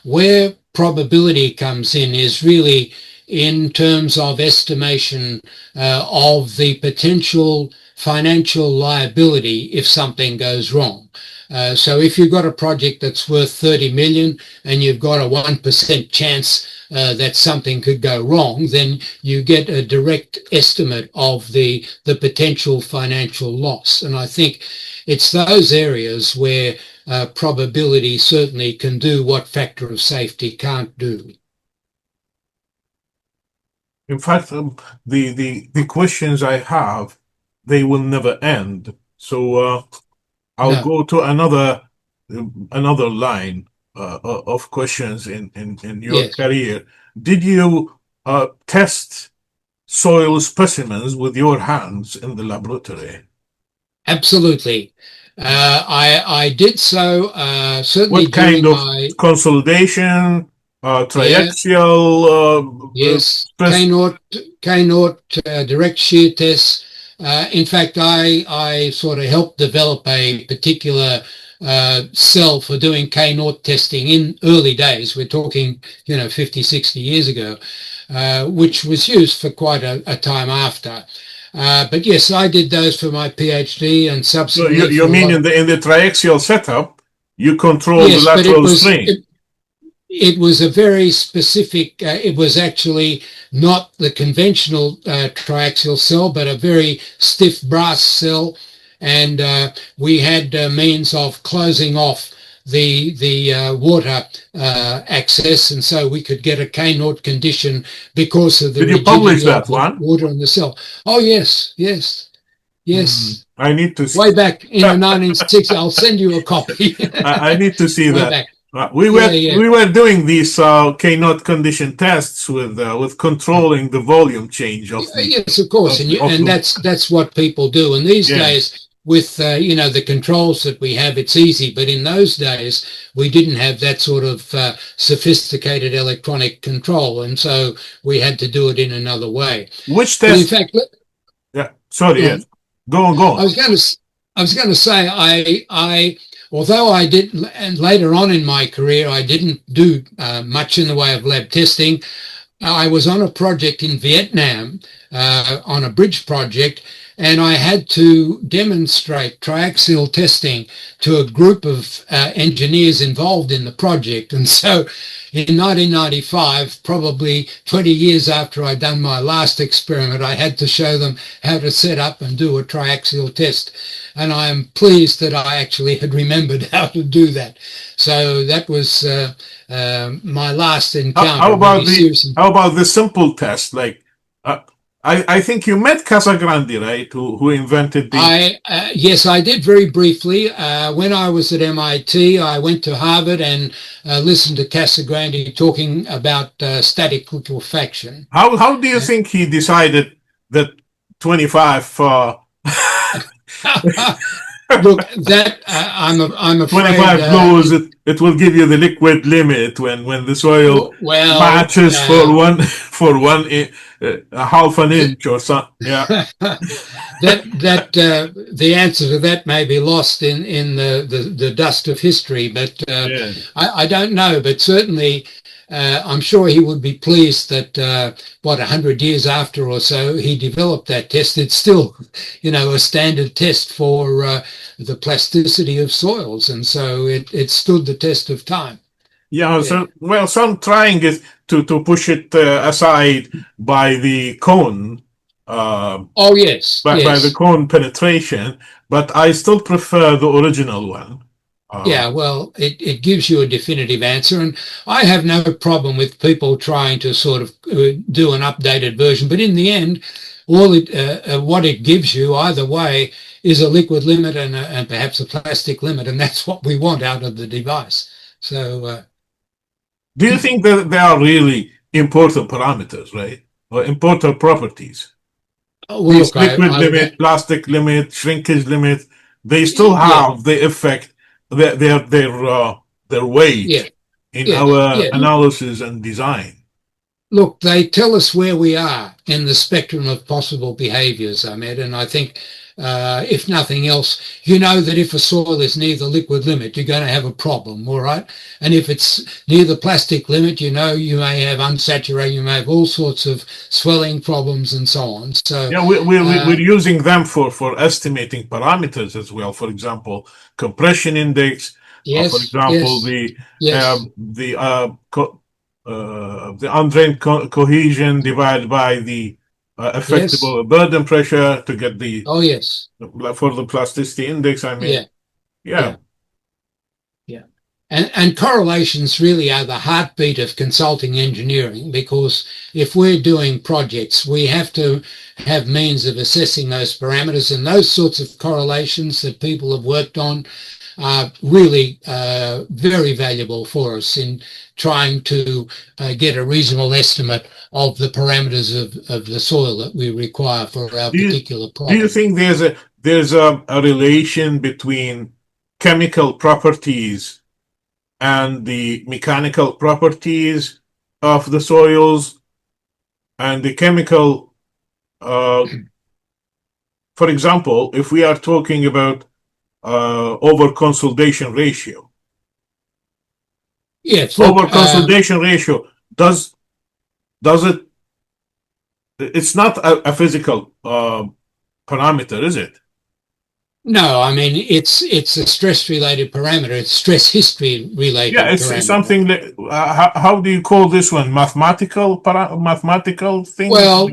Where probability comes in is really in terms of estimation of the potential financial liability if something goes wrong. So if you've got a project that's worth 30 million and you've got a 1% chance that something could go wrong, then you get a direct estimate of the potential financial loss. And I think it's those areas where probability certainly can do what factor of safety can't do. In fact, the questions I have, they will never end. So I'll No, go to another line of questions in your yes, career. Did you test soil specimens with your hands in the laboratory? absolutely. I did so certainly What kind during of my, consolidation, yeah, triaxial, yes, K-naught direct shear tests. In fact, I sort of helped develop a particular cell for doing K-naught testing in early days. We're talking, 50, 60 years ago, which was used for quite a time after. But yes, I did those for my PhD and so subsequently you for a mean lot of, in the triaxial setup, you control the yes, but lateral strain. it was a very specific, it was actually not the conventional triaxial cell, but a very stiff brass cell. And we had means of closing off the water access. And so we could get a K-naught condition because of the Did you publish rigidity of that the one? water in the cell. Oh, yes, yes, yes. I need to Way see. back in the 1960s. I'll send you a copy. I need to see Way that. back. We Yeah, were yeah. we were doing these K-naught condition tests with controlling the volume change of Yes, of course, and of the that's what people do. And these yeah. days, with the controls that we have, it's easy. But in those days, we didn't have that sort of sophisticated electronic control, and so we had to do it in another way. Which But in test? fact, Yeah. Sorry. go on. Yes. Go on. Go I on. was going to I was going to say although I did, and later on in my career, I didn't do much in the way of lab testing. I was on a project in Vietnam, on a bridge project, and I had to demonstrate triaxial testing to a group of engineers involved in the project. And so in 1995, probably 20 years after I'd done my last experiment, I had to show them how to set up and do a triaxial test. And I am pleased that I actually had remembered how to do that. So that was my last How encounter, really about the serious. simple test? Like, uh, I think you met Casagrande, right? Who invented the Yes, I did very briefly. When I was at MIT, I went to Harvard and listened to Casagrande talking about static liquefaction. how do you think he decided that 25 Look, that I'm afraid. 25 blows, it will give you the liquid limit when the soil Well, matches for one for a half an inch or something. Yeah, the answer to that may be lost in the dust of history, but yeah. I don't know. But certainly, I'm sure he would be pleased that 100 years after or so he developed that test. It's still, a standard test for the plasticity of soils, and so it stood the test of time. Yeah, Yeah. so well, some trying it to push it aside by the cone, uh, Oh yes, by the yes. cone penetration, but I still prefer the original one. Uh, Yeah, well, it gives you a definitive answer, and I have no problem with people trying to sort of do an updated version. But in the end, what it gives you either way is a liquid limit and perhaps a plastic limit, and that's what we want out of the device. So, Do you think that they are really important parameters, right? Or important properties? well, These look, liquid I would, limit, plastic limit, shrinkage limit, they still yeah, have the effect, their yeah, weight in yeah, our yeah. analysis and design. Look, they tell us where we are in the spectrum of possible behaviors, Ahmed, and I think if nothing else, you know that if a soil is near the liquid limit, you're going to have a problem, all right? And if it's near the plastic limit, you know you may have unsaturated, you may have all sorts of swelling problems and so on. So, Yeah, we're using them for estimating parameters as well. For example, compression index. For yes, example, yes, the yes, the undrained cohesion divided by the yes, effective burden pressure to get the oh, yes, for the plasticity index. I mean, yeah, yeah. yeah. Yeah. And correlations really are the heartbeat of consulting engineering, because if we're doing projects, we have to have means of assessing those parameters, and those sorts of correlations that people have worked on are really very valuable for us in trying to get a reasonable estimate of the parameters of the soil that we require for our Do you particular do you problem. think there's a relation between chemical properties and the mechanical properties of the soils and the chemical, uh, for example, if we are talking about over consolidation ratio, Yes, look, over consolidation ratio does it? It's not a physical parameter, is it? no, I mean it's a stress related parameter. It's stress history Yeah, related it's parameter. something that. How do you call this one? Mathematical thing? Well,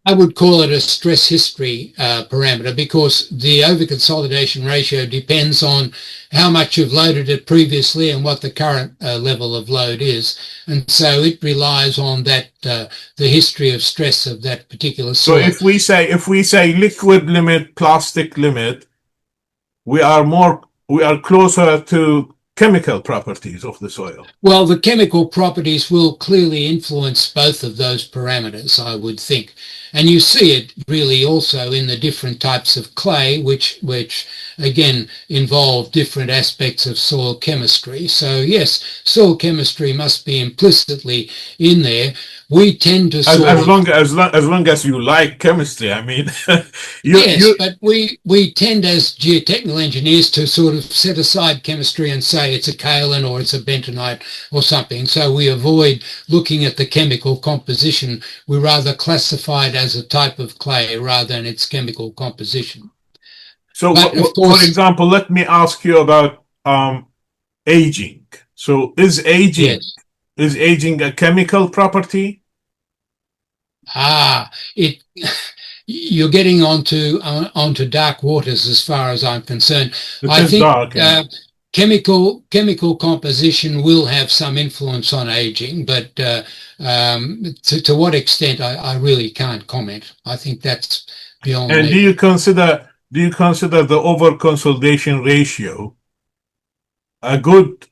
I would call it a stress history parameter, because the overconsolidation ratio depends on how much you've loaded it previously and what the current level of load is, and so it relies on that the history of stress of that particular So soil. if we say liquid limit, plastic limit, we are closer to chemical properties of the soil. Well, the chemical properties will clearly influence both of those parameters, I would think. And you see it really also in the different types of clay, which again involve different aspects of soil chemistry. So yes, soil chemistry must be implicitly in there. We tend to As sort as of long as long, as long as you like chemistry, I mean, you yes, you. but we tend as geotechnical engineers to sort of set aside chemistry and say it's a kaolin or it's a bentonite or something. So we avoid looking at the chemical composition. We rather classify it as a type of clay rather than its chemical composition. So, But of for course, example, let me ask you about aging. So, yes. is aging a chemical property? It you're getting onto dark waters as far as I'm concerned. It I is think dark, yeah. chemical composition will have some influence on aging, but to what extent I really can't comment. I think that's beyond And me. do you consider the over consolidation ratio a good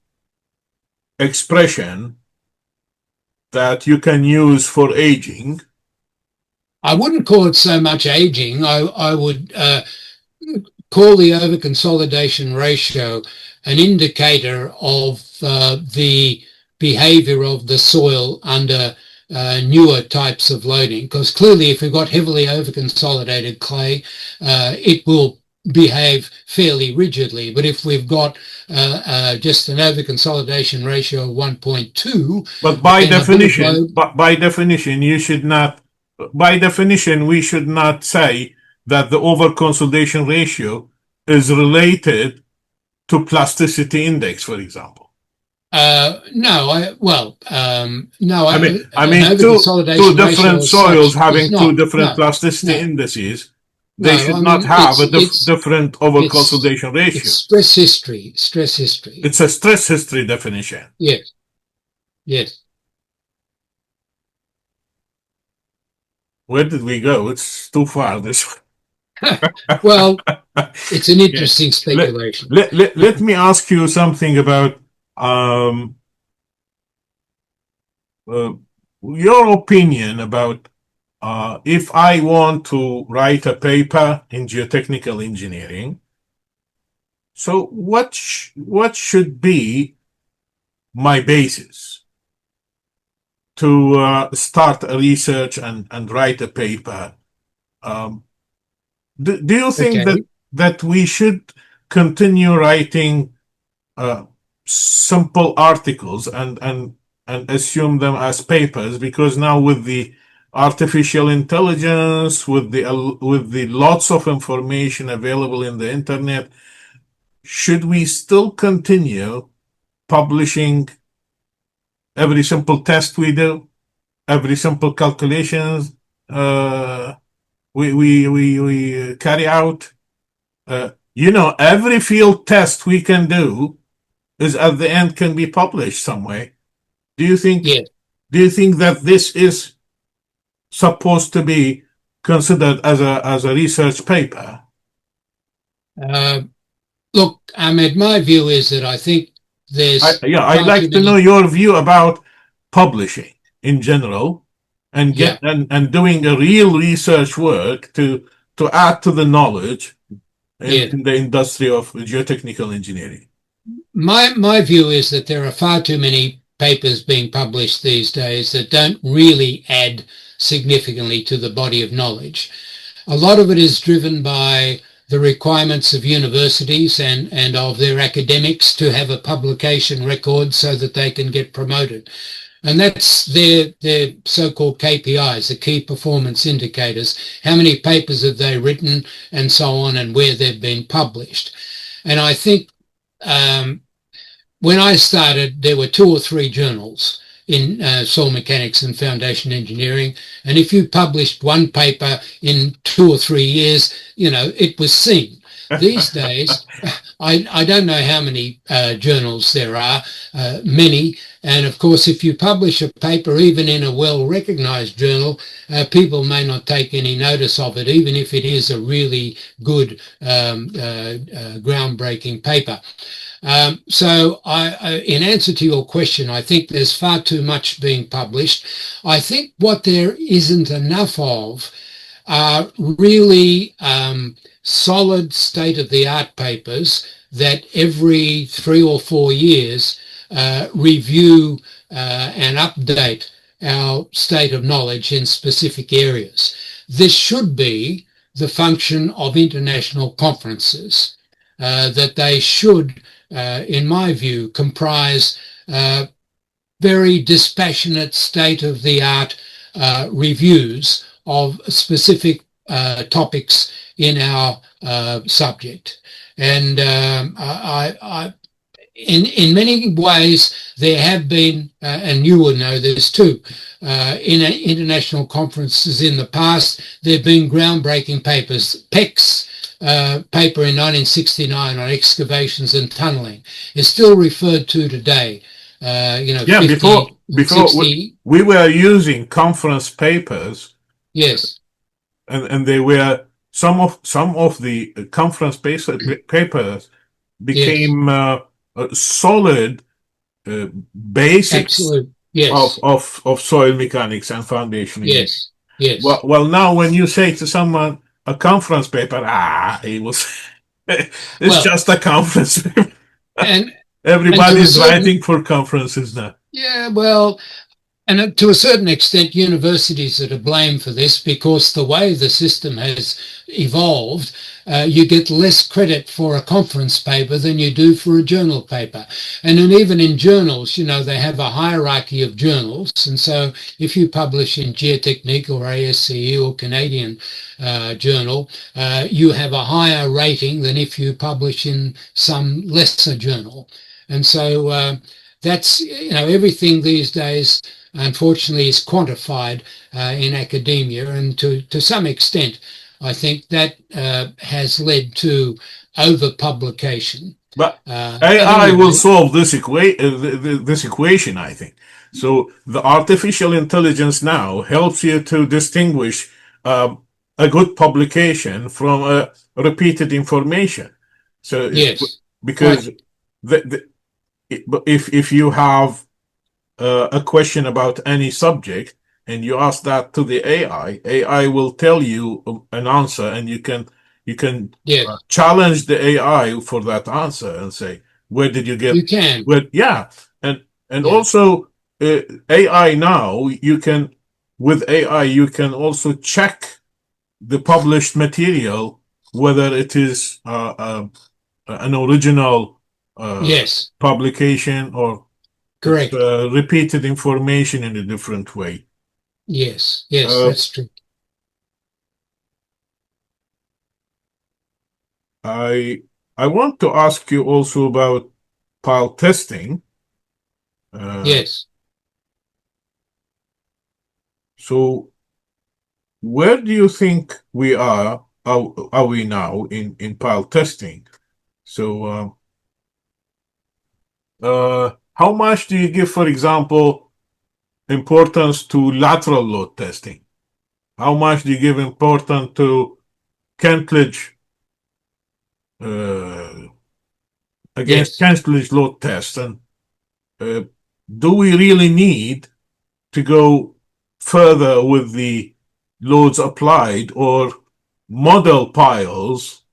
expression that you can use for aging? I wouldn't call it so much aging. I would call the overconsolidation ratio an indicator of the behavior of the soil under newer types of loading. Because clearly, if we've got heavily overconsolidated clay, it will behave fairly rigidly. But if we've got just an overconsolidation ratio of 1.2 But and a bit of load, by definition, you should not. By definition, we should not say that the over consolidation ratio is related to plasticity index, for example. no, no, I an mean, two overconsolidation ratio different as soils such is having two not. different No, plasticity no, indices, they no. should I not mean, have a different over it's consolidation ratio. stress history, stress history. It's a stress history definition. Yes, yes. Where did we go? It's too far this way. Well, it's an Yeah. interesting Let, speculation. let me ask you something about um, uh, your opinion about if I want to write a paper in geotechnical engineering. So what should be my basis to start a research and write a paper? Um, do you think Okay. that we should continue writing uh, simple articles and assume them as papers? Because now with the artificial intelligence, with the lots of information available in the internet, should we still continue publishing every simple test we do, every simple calculations uh, we carry out? Every field test we can do is at the end can be published some way. Do you think Yes. do you think that this is supposed to be considered as a research paper? Uh, Look, Ahmed, my view is that I think there's I'd far too like to know many. your view about publishing in general and Yeah. doing a real research work to add to the knowledge Yeah. in the industry of geotechnical engineering. My view is that there are far too many papers being published these days that don't really add significantly to the body of knowledge. A lot of it is driven by the requirements of universities and of their academics to have a publication record so that they can get promoted. And that's their so-called KPIs, the key performance indicators. How many papers have they written and so on, and where they've been published. And I think um, when I started, there were two or three journals in soil mechanics and foundation engineering. And if you published one paper in 2 or 3 years, it was seen. These days, I don't know how many journals there are, many. And of course, if you publish a paper, even in a well-recognized journal, people may not take any notice of it, even if it is a really good, groundbreaking paper. In answer to your question, I think there's far too much being published. I think what there isn't enough of are really solid state-of-the-art papers that every 3 or 4 years review and update our state of knowledge in specific areas. This should be the function of international conferences, that they should, in my view, comprise very dispassionate state-of-the-art reviews of specific topics in our subject. And in many ways, there have been, and you will know this too, in international conferences in the past, there have been groundbreaking papers. Peck's paper in 1969 on excavations and tunneling is still referred to today. Yeah, 50, before 60. we were using conference papers, Yes, and they were some of the papers yes, became solid basics absolute. Yes, of soil mechanics and foundation engineering. yes, yes. Well, now when you say to someone a conference paper, it was it's Well, just a conference paper. and and to a Everybody's certain, writing for conferences now. yeah, well, and to a certain extent, universities are to blame for this because the way the system has evolved, you get less credit for a conference paper than you do for a journal paper. And then even in journals, they have a hierarchy of journals. And so if you publish in Geotechnical or ASCE or Canadian journal, you have a higher rating than if you publish in some lesser journal. And so that's, everything these days unfortunately is quantified in academia, and to some extent I think that has led to overpublication. But But AI will anyway, solve this equation, I think. So the artificial intelligence now helps you to distinguish. a good publication from a repeated information. So Yes. because Quite. if you have a question about any subject and you ask that to the AI will tell you an answer, and you can Yes. challenge the AI for that answer and say, where did you get You can. where? Yeah, and Yeah. also AI now you can with AI you can also check the published material whether it is an original Yes. publication or it's Correct. repeated information in a different way. Yes. Yes. Uh, That's true. I I want to ask you also about pile testing. Uh, Yes. so where do you think we are we now in pile testing? So how much do you give, for example, importance to lateral load testing? How much do you give importance to cartilage uh, against Yes. cartilage load tests? And uh, do we really need to go further with the loads applied, or model piles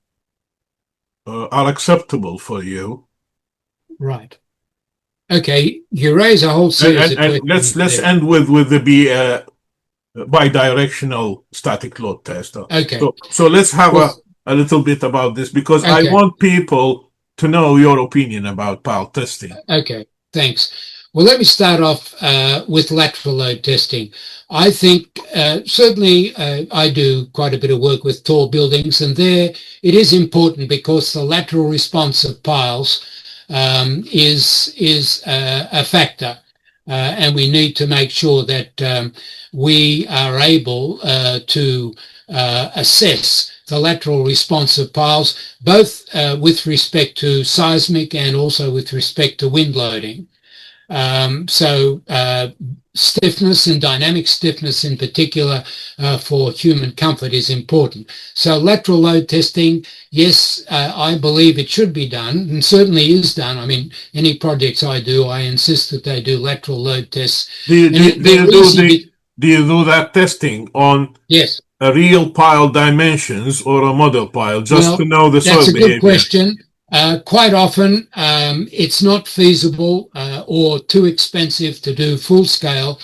are acceptable for you? Right. Okay. You raise a whole And, series and, of and let's questions let's there. end with the bidirectional static load test. Okay. So let's have Well, a little bit about this because I okay. want people to know your opinion about pile testing. Okay, thanks. Well, let me start off with lateral load testing. I think certainly I do quite a bit of work with tall buildings, and there it is important because the lateral response of piles is a factor, and we need to make sure that we are able to assess the lateral response of piles, both with respect to seismic and also with respect to wind loading. So stiffness and dynamic stiffness in particular for human comfort is important. So lateral load testing, yes, I believe it should be done and certainly is done. I mean, any projects I do, I insist that they do lateral load tests. Do you, And do, do they're you do easy. the do you do that testing on Yes. a real pile dimensions or a model pile just to Well, know the that's soil a good behavior? question. Quite often, it's not feasible or too expensive to do full scale.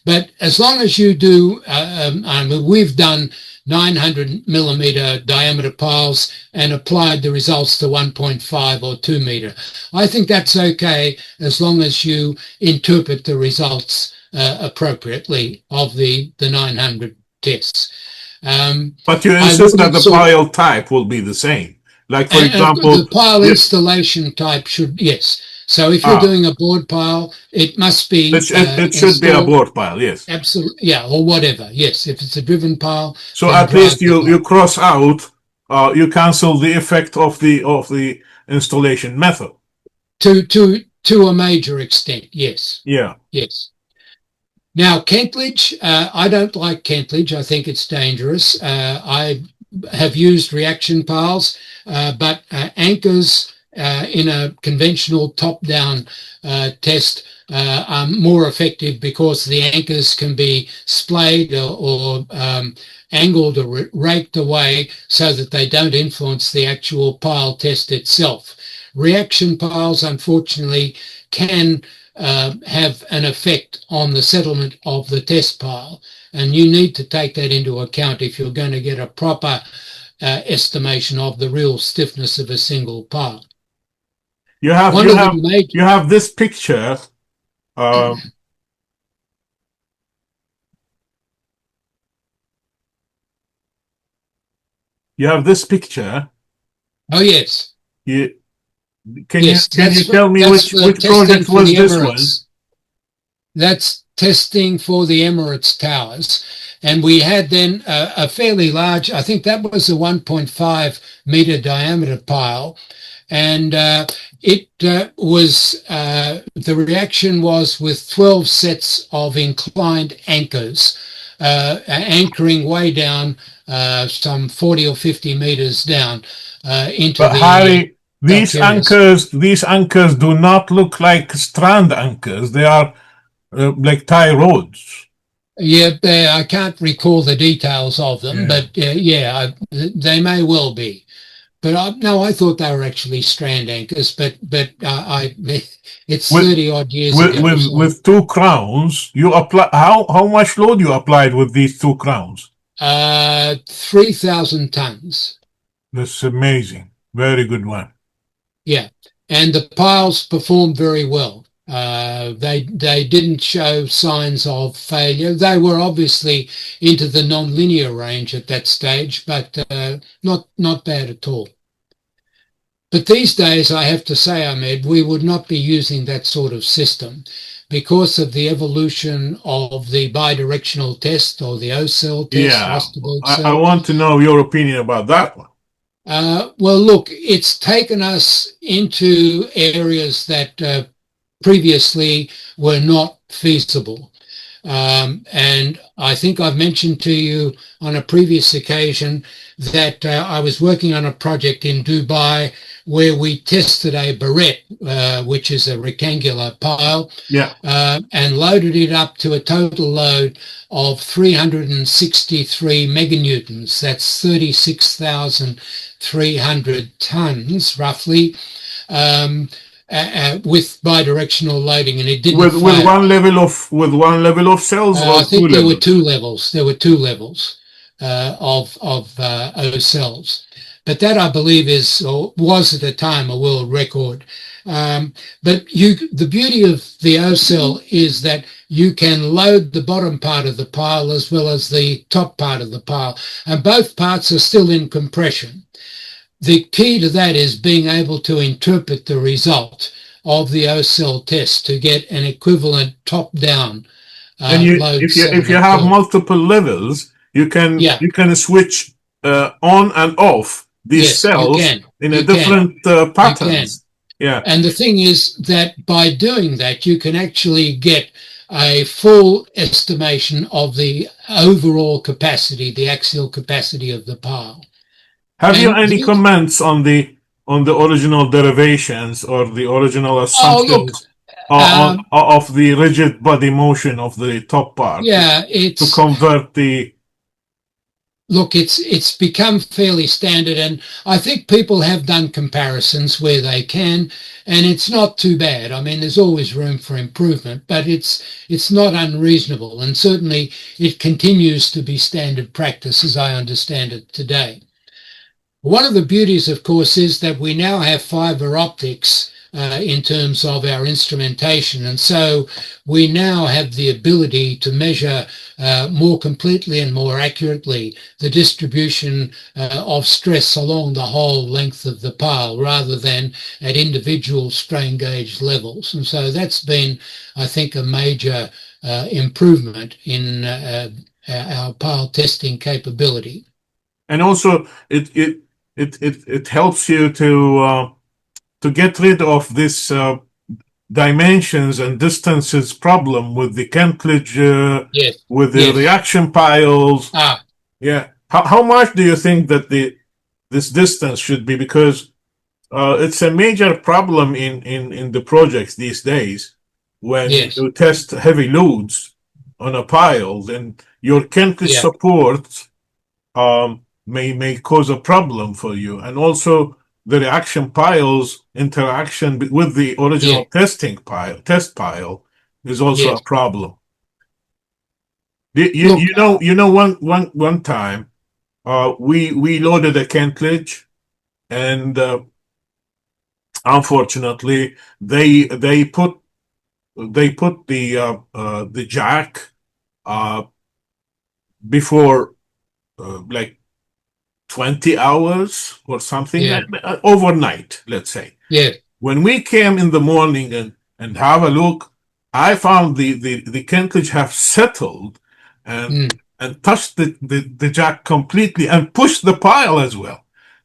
But as long as you do, I mean, we've done 900 millimeter diameter piles and applied the results to 1.5 or 2 meter. I think that's okay as long as you interpret the results appropriately of the 900 tests. Um, But you I insist that wouldn't the sort pile type will be the same. Like for the example, pile yeah, installation type should, yes. So if you're ah, doing a board pile, it must be it should be a installed. board pile, yes. Absolutely, yeah, or whatever. Yes, if it's a driven pile, So then at least drive the you pile cross out, you cancel the effect of the installation method. to a major extent. Yes, Yeah. yes. Now, Kentledge, I don't like Kentledge. I think it's dangerous. I have used reaction piles, but anchors in a conventional top-down test are more effective because the anchors can be splayed or angled or raked away so that they don't influence the actual pile test itself. Reaction piles, unfortunately, can have an effect on the settlement of the test pile. And you need to take that into account if you're going to get a proper estimation of the real stiffness of a single pile. You have One you of the have major, you have this picture. Um, you have this picture. oh yes, You can you yes, can you tell me that's for which testing project for was the this one? Emirates. That's testing for the Emirates towers. And we had then a fairly large, I think that was a 1.5 meter diameter pile. And it was, the reaction was with 12 sets of inclined anchors anchoring way down, some 40 or 50 meters down into But the Harry, dark areas. these anchors do not look like strand anchors. They are like tie rods. Yeah, I can't recall the details of them, Yeah. but yeah, they may well be. But no, I thought they were actually strand anchors. But it's With 30 odd years ago, so with two crowns, you apply how much load you applied with these two crowns? 3,000 tons. That's amazing. Very good one. Yeah, and the piles performed very well. They didn't show signs of failure. They were obviously into the non-linear range at that stage, but not bad at all. But these days, I have to say, Ahmed, we would not be using that sort of system because of the evolution of the bidirectional test or the O-cell test, Yeah, Osterberg I cell. want to know your opinion about that one. Well, look, it's taken us into areas that previously were not feasible. And I think I've mentioned to you on a previous occasion that I was working on a project in Dubai where we tested a barrette, which is a rectangular pile, Yeah. and loaded it up to a total load of 363 meganewtons. That's 36,300 tons, roughly, with bidirectional loading, and it didn't fail. With one level of cells I or two think there were two levels. levels. There were two levels of O cells, but that I believe is or was at the time a world record. The beauty of the O cell is that you can load the bottom part of the pile as well as the top part of the pile, and both parts are still in compression. The key to that is being able to interpret the result of the O cell test to get an equivalent top-down And load if cell you have result. multiple levels, Yeah, you can switch on and off these yes, you cells can. in a You can. different You can. patterns. Yeah. And the thing is that by doing that, you can actually get a full estimation of the overall capacity, the axial capacity of the pile. Have you And any comments on the original derivations or the original oh, look, assumptions um, of the rigid body motion of the top part yeah, to convert the look, it's become fairly standard, and I think people have done comparisons where they can, and it's not too bad. I mean, there's always room for improvement, but it's not unreasonable, and certainly it continues to be standard practice as I understand it today. One of the beauties, of course, is that we now have fiber optics in terms of our instrumentation. And so we now have the ability to measure more completely and more accurately the distribution of stress along the whole length of the pile rather than at individual strain gauge levels. And so that's been, I think, a major improvement in our pile testing capability. and also it helps you to get rid of this dimensions and distances problem with the cartilage Yes, with the yes. reaction piles. Ah, Yeah. How much do you think that this distance should be? Because it's a major problem in the projects these days. When yes, you test heavy loads on a pile, then your cartilage yeah, support may cause a problem for you, and also the reaction piles interaction with the yeah, original test pile is also a yes. problem. Look, You know one time we loaded a cartilage, and unfortunately they put the jack uh, before like 20 hours or something yeah, overnight, let's say. yeah, When we came in the morning and have a look, I found the cartilage have settled and mm, touched the jack completely and pushed the pile as well.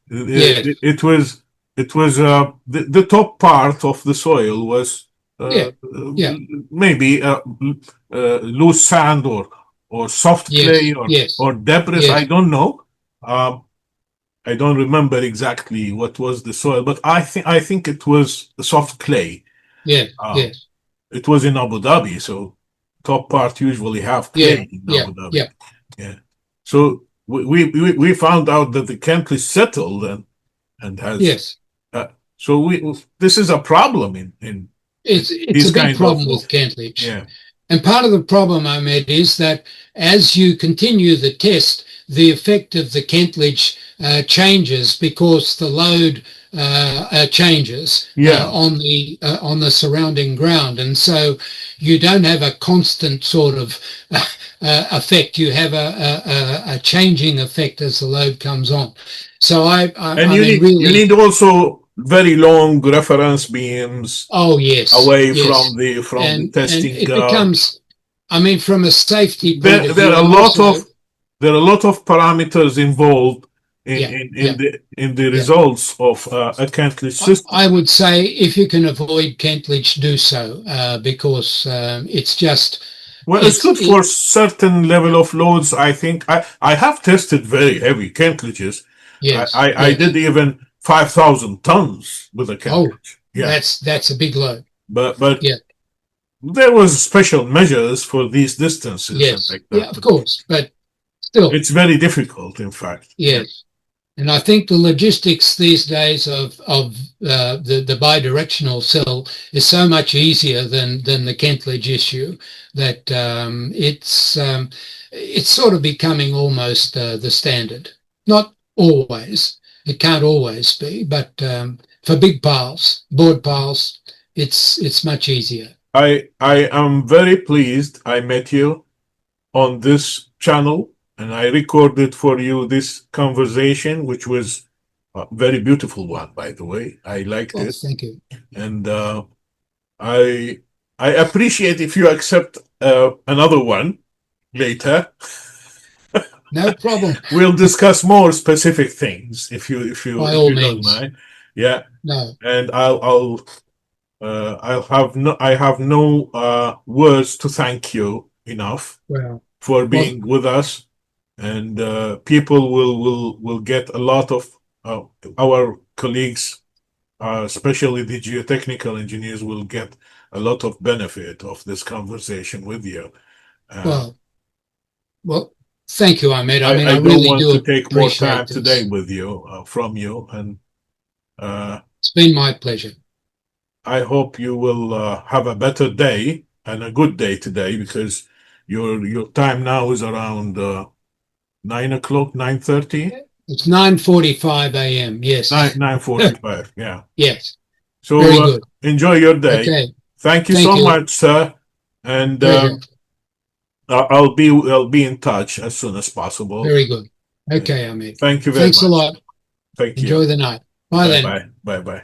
yes, It was the top part of the soil was yeah, uh, yeah, maybe loose sand or or soft clay Yes. Yes. or debris. I Yes. don't know. Um, I don't remember exactly what was the soil, but I think it was the soft clay. Yes. Um, Yes. it was in Abu Dhabi, so top part usually have Yeah. clay in Yeah. Abu Dhabi. Yeah. Yeah. So we found out that the country settled and has Yes. so we this is a problem in It's these a big kind problem of with Kentledge. yeah. And part of the problem, Ahmed, is that as you continue the test, the effect of the Kentledge changes because the load changes Yeah. on the surrounding ground, and so you don't have a constant sort of effect. You have a changing effect as the load comes on. So And I mean, you really, need also very long reference beams oh yes, away yes, from the and testing. it becomes, I mean, from a safety point There of there view, are a and lot also, of there are a lot of parameters involved yeah, yeah, in the yeah. results of a Cantley I system. would say if you can avoid Kentledge, do so because it's just Well, it's it's good for certain level of loads. I think I have tested very heavy Kentridges. yes, I did yes. even 5,000 tons with a Oh, Kentridge. Yeah, that's a big load. but Yeah, there was special measures for these distances and yes, like yeah, that. of But course, but still, it's very difficult, in fact. Yeah. yes. And I think the logistics these days of the bidirectional cell is so much easier than the Kentledge issue that it's sort of becoming almost the standard. Not always, it can't always be, but for big piles, board piles, it's much easier. I am very pleased I met you on this channel and I recorded for you this conversation, which was a very beautiful one, by the way. I liked Well, it. thank you. And I I appreciate if you accept another one later. No problem. We'll discuss more specific things By if all you don't means. mind. Yeah, No. and I'll have no words to thank you enough Well, for well, being with us, and people will get a lot of uh, our colleagues, especially the geotechnical engineers, will get a lot of benefit of this conversation with you. Uh, well, well, thank you, Ahmed. I mean, I I don't really want to do take more time appreciate today this. with you from you, and uh, It's been my pleasure. I hope you will have a better day and a good day today because your time now is around 9 o'clock, 9:30, It's 9:45 a.m. nine Yes. 9:45. Yeah. Yes. Very So good. enjoy your day. Okay. Thank you Thank so you. much, sir. And Pleasure. I'll be in touch as soon as possible. Very good. And Okay, Ahmed. thank you very Thanks a much. lot. Thank you. Enjoy the night. Bye Bye then. bye. Bye bye.